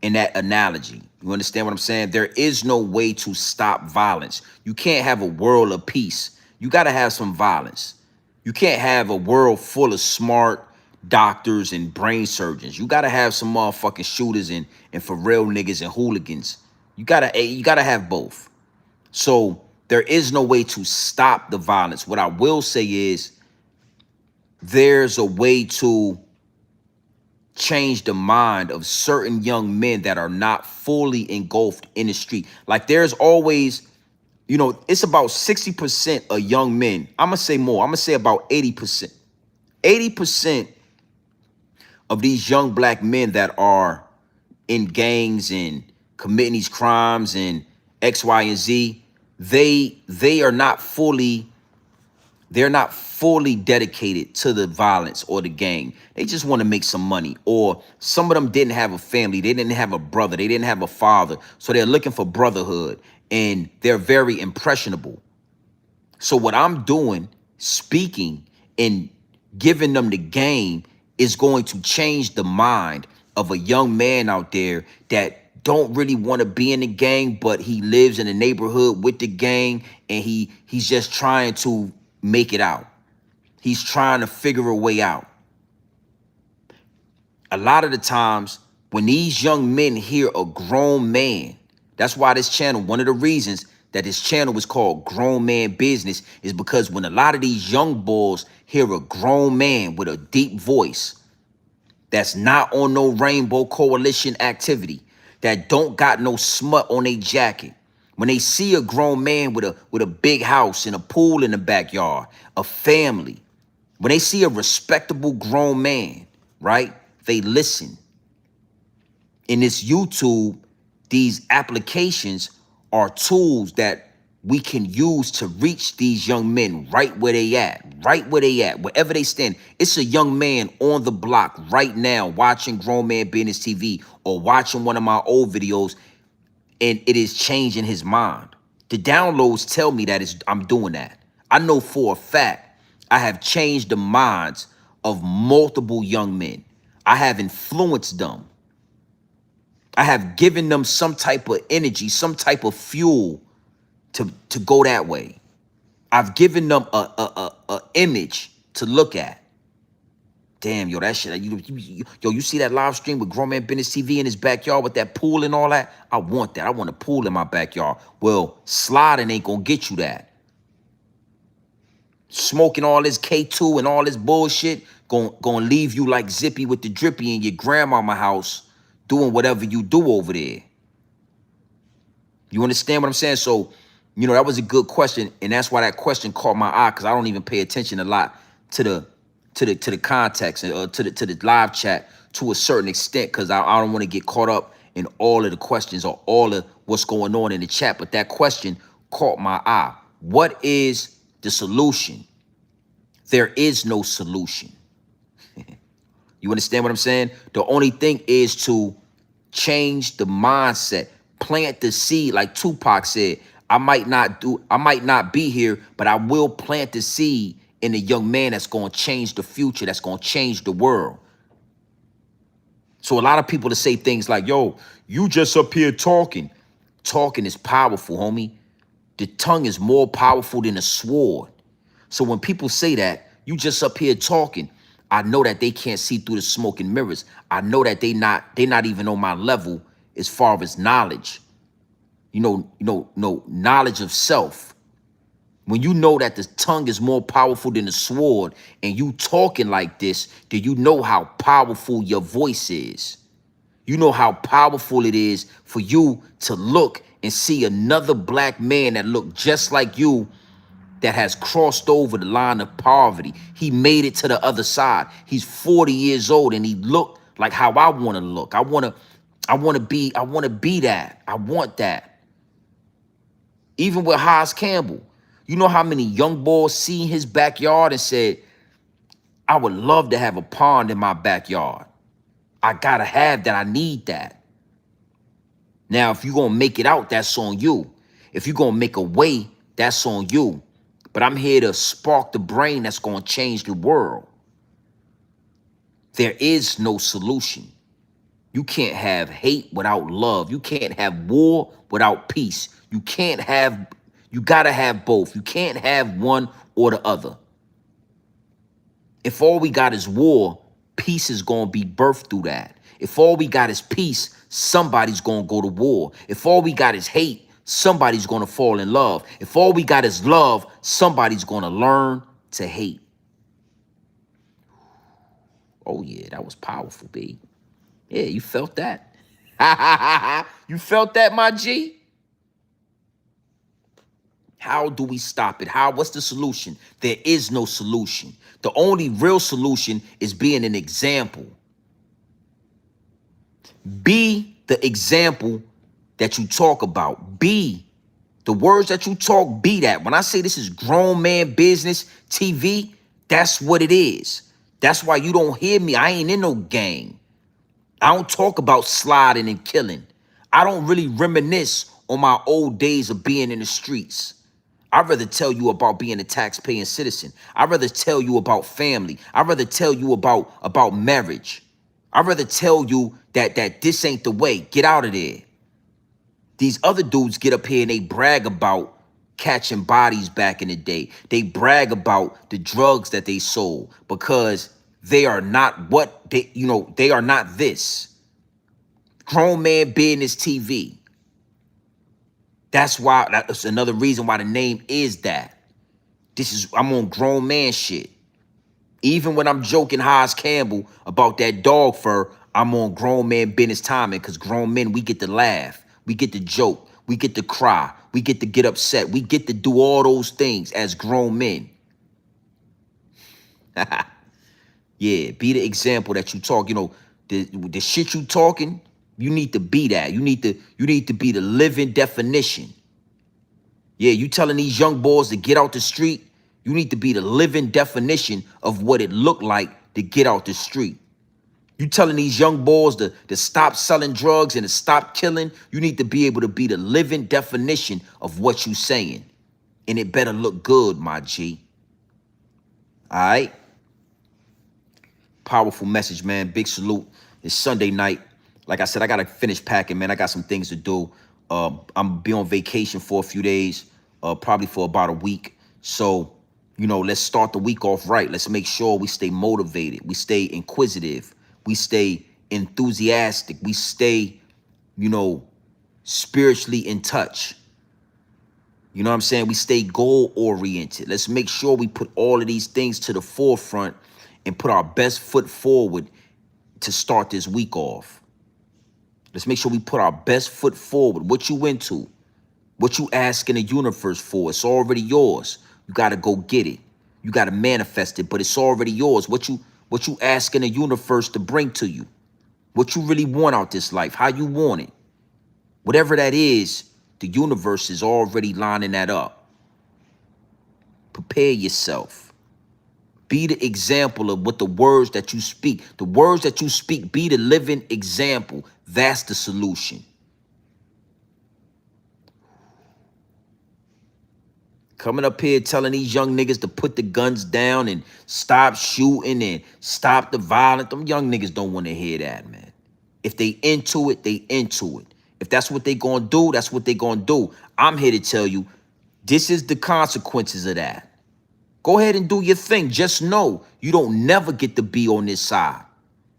In that analogy, you understand what I'm saying? There is no way to stop violence. You can't have a world of peace. You got to have some violence. You can't have a world full of smart doctors and brain surgeons. You got to have some motherfucking shooters and for real niggas and hooligans. You gotta have both. So there is no way to stop the violence. What I will say is there's a way to change the mind of certain young men that are not fully engulfed in the street. Like there's always, you know, it's about 60% of young men. I'm going to say more. I'm going to say about 80%. 80% of these young black men that are in gangs and committing these crimes and X, Y, and Z, they are not fully, they're not fully dedicated to the violence or the gang. They just want to make some money. Or some of them didn't have a family. They didn't have a brother. They didn't have a father. So they're looking for brotherhood, and they're very impressionable. So what I'm doing, speaking and giving them the game, is going to change the mind of a young man out there that don't really want to be in the gang, but he lives in the neighborhood with the gang, and he's just trying to make it out. He's trying to figure a way out. A lot of the times when these young men hear a grown man, that's why this channel, one of the reasons that this channel is called Grown Man Business, is because when a lot of these young boys hear a grown man with a deep voice that's not on no Rainbow Coalition activity, that don't got no smut on their jacket, when they see a grown man with a big house and a pool in the backyard, a family, when they see a respectable grown man, right, they listen. In this YouTube, these applications are tools that we can use to reach these young men right where they at, wherever they stand. It's a young man on the block right now watching Grown Man Business TV or watching one of my old videos, and it is changing his mind. The downloads tell me that I'm doing that. I know for a fact I have changed the minds of multiple young men. I have influenced them. I have given them some type of energy, some type of fuel to go that way. I've given them a image to look at. Damn, yo, that shit. You see that live stream with Grown Man Business TV in his backyard with that pool and all that? I want that. I want a pool in my backyard. Well, sliding ain't gonna get you that. Smoking all this K2 and all this bullshit Gonna leave you like Zippy with the drippy in your grandmama house doing whatever you do over there. You understand what I'm saying? So, you know, that was a good question, and that's why that question caught my eye, because I don't even pay attention a lot to the context or to the live chat to a certain extent, because I don't want to get caught up in all of the questions or all of what's going on in the chat. But that question caught my eye. What is the solution? There is no solution. You understand what I'm saying? The only thing is to change the mindset, plant the seed. Like Tupac said, I might not be here, but I will plant the seed in a young man that's going to change the future, that's going to change the world. So a lot of people to say things like, yo, you just up here talking. Talking is powerful, homie. The tongue is more powerful than a sword. So when people say that, you just up here talking, I know that they can't see through the smoke and mirrors. I know that they're not even on my level as far as knowledge. Knowledge of self. When you know that the tongue is more powerful than the sword and you talking like this, then you know how powerful your voice is. You know how powerful it is for you to look and see another black man that look just like you, that has crossed over the line of poverty. He made it to the other side. He's 40 years old and he looked like how I want to look. I want to be that. I want that. Even with Haas Campbell, you know how many young boys seen his backyard and said, I would love to have a pond in my backyard. I gotta have that. I need that. Now, if you're gonna make it out, that's on you. If you're gonna make a way, that's on you. But I'm here to spark the brain that's going to change the world. There is no solution. You can't have hate without love. You can't have war without peace. You got to have both. You can't have one or the other. If all we got is war, peace is going to be birthed through that. If all we got is peace, somebody's going to go to war. If all we got is hate, somebody's going to fall in love. If all we got is love, somebody's going to learn to hate. Oh, yeah, that was powerful, B. Yeah, you felt that? You felt that, my G? How do we stop it? What's the solution? There is no solution. The only real solution is being an example. Be the example that you talk about. Be the words that you talk. Be that. When I say this is grown man business TV, that's what it is. That's why you don't hear me. I ain't in no gang. I don't talk about sliding and killing. I don't really reminisce on my old days of being in the streets. I'd rather tell you about being a tax-paying citizen. I'd rather tell you about family. I'd rather tell you about marriage. I'd rather tell you that this ain't the way. Get out of there. These other dudes get up here and they brag about catching bodies back in the day. They brag about the drugs that they sold because they are not they are not this. Grown man business TV. That's another reason why the name is that. I'm on grown man shit. Even when I'm joking Haas Campbell about that dog fur, I'm on grown man business timing, because grown men, we get to laugh. We get to joke. We get to cry. We get to get upset. We get to do all those things as grown men. Yeah, be the example that you talk. The shit you talking, you need to be that. You need to be the living definition. Yeah, you telling these young boys to get out the street, you need to be the living definition of what it looked like to get out the street. You telling these young boys to stop selling drugs and to stop killing, you need to be able to be the living definition of what you saying. And it better look good, my G. All right? Powerful message, man. Big salute. It's Sunday night. Like I said, I got to finish packing, man. I got some things to do. I'm be on vacation for a few days, probably for about a week. So, let's start the week off right. Let's make sure we stay motivated. We stay inquisitive. We stay enthusiastic. We stay, spiritually in touch. You know what I'm saying? We stay goal oriented. Let's make sure we put all of these things to the forefront and put our best foot forward to start this week off. Let's make sure we put our best foot forward. What you into? What you asking the universe for? It's already yours. You got to go get it. You got to manifest it, but it's already yours. What you asking the universe to bring to you? What you really want out this life? How you want it? Whatever that is, the universe is already lining that up. Prepare yourself. Be the example of what the words that you speak. The words that you speak, be the living example. That's the solution. Coming up here telling these young niggas to put the guns down and stop shooting and stop the violence. Them young niggas don't want to hear that, man. If they into it, they into it. If that's what they gonna do, that's what they gonna do. I'm here to tell you, this is the consequences of that. Go ahead and do your thing. Just know you don't never get to be on this side.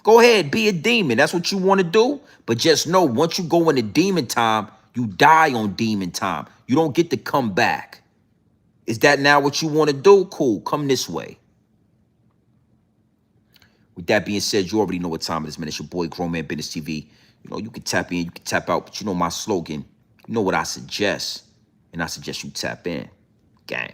Go ahead, be a demon. That's what you want to do. But just know, once you go into demon time, you die on demon time. You don't get to come back. Is that now what you want to do? Cool, come this way. With that being said, you already know what time it is, man. It's your boy, Grown Man Business TV. You know, you can tap in, you can tap out, but you know my slogan. You know what I suggest, and I suggest you tap in. Gang.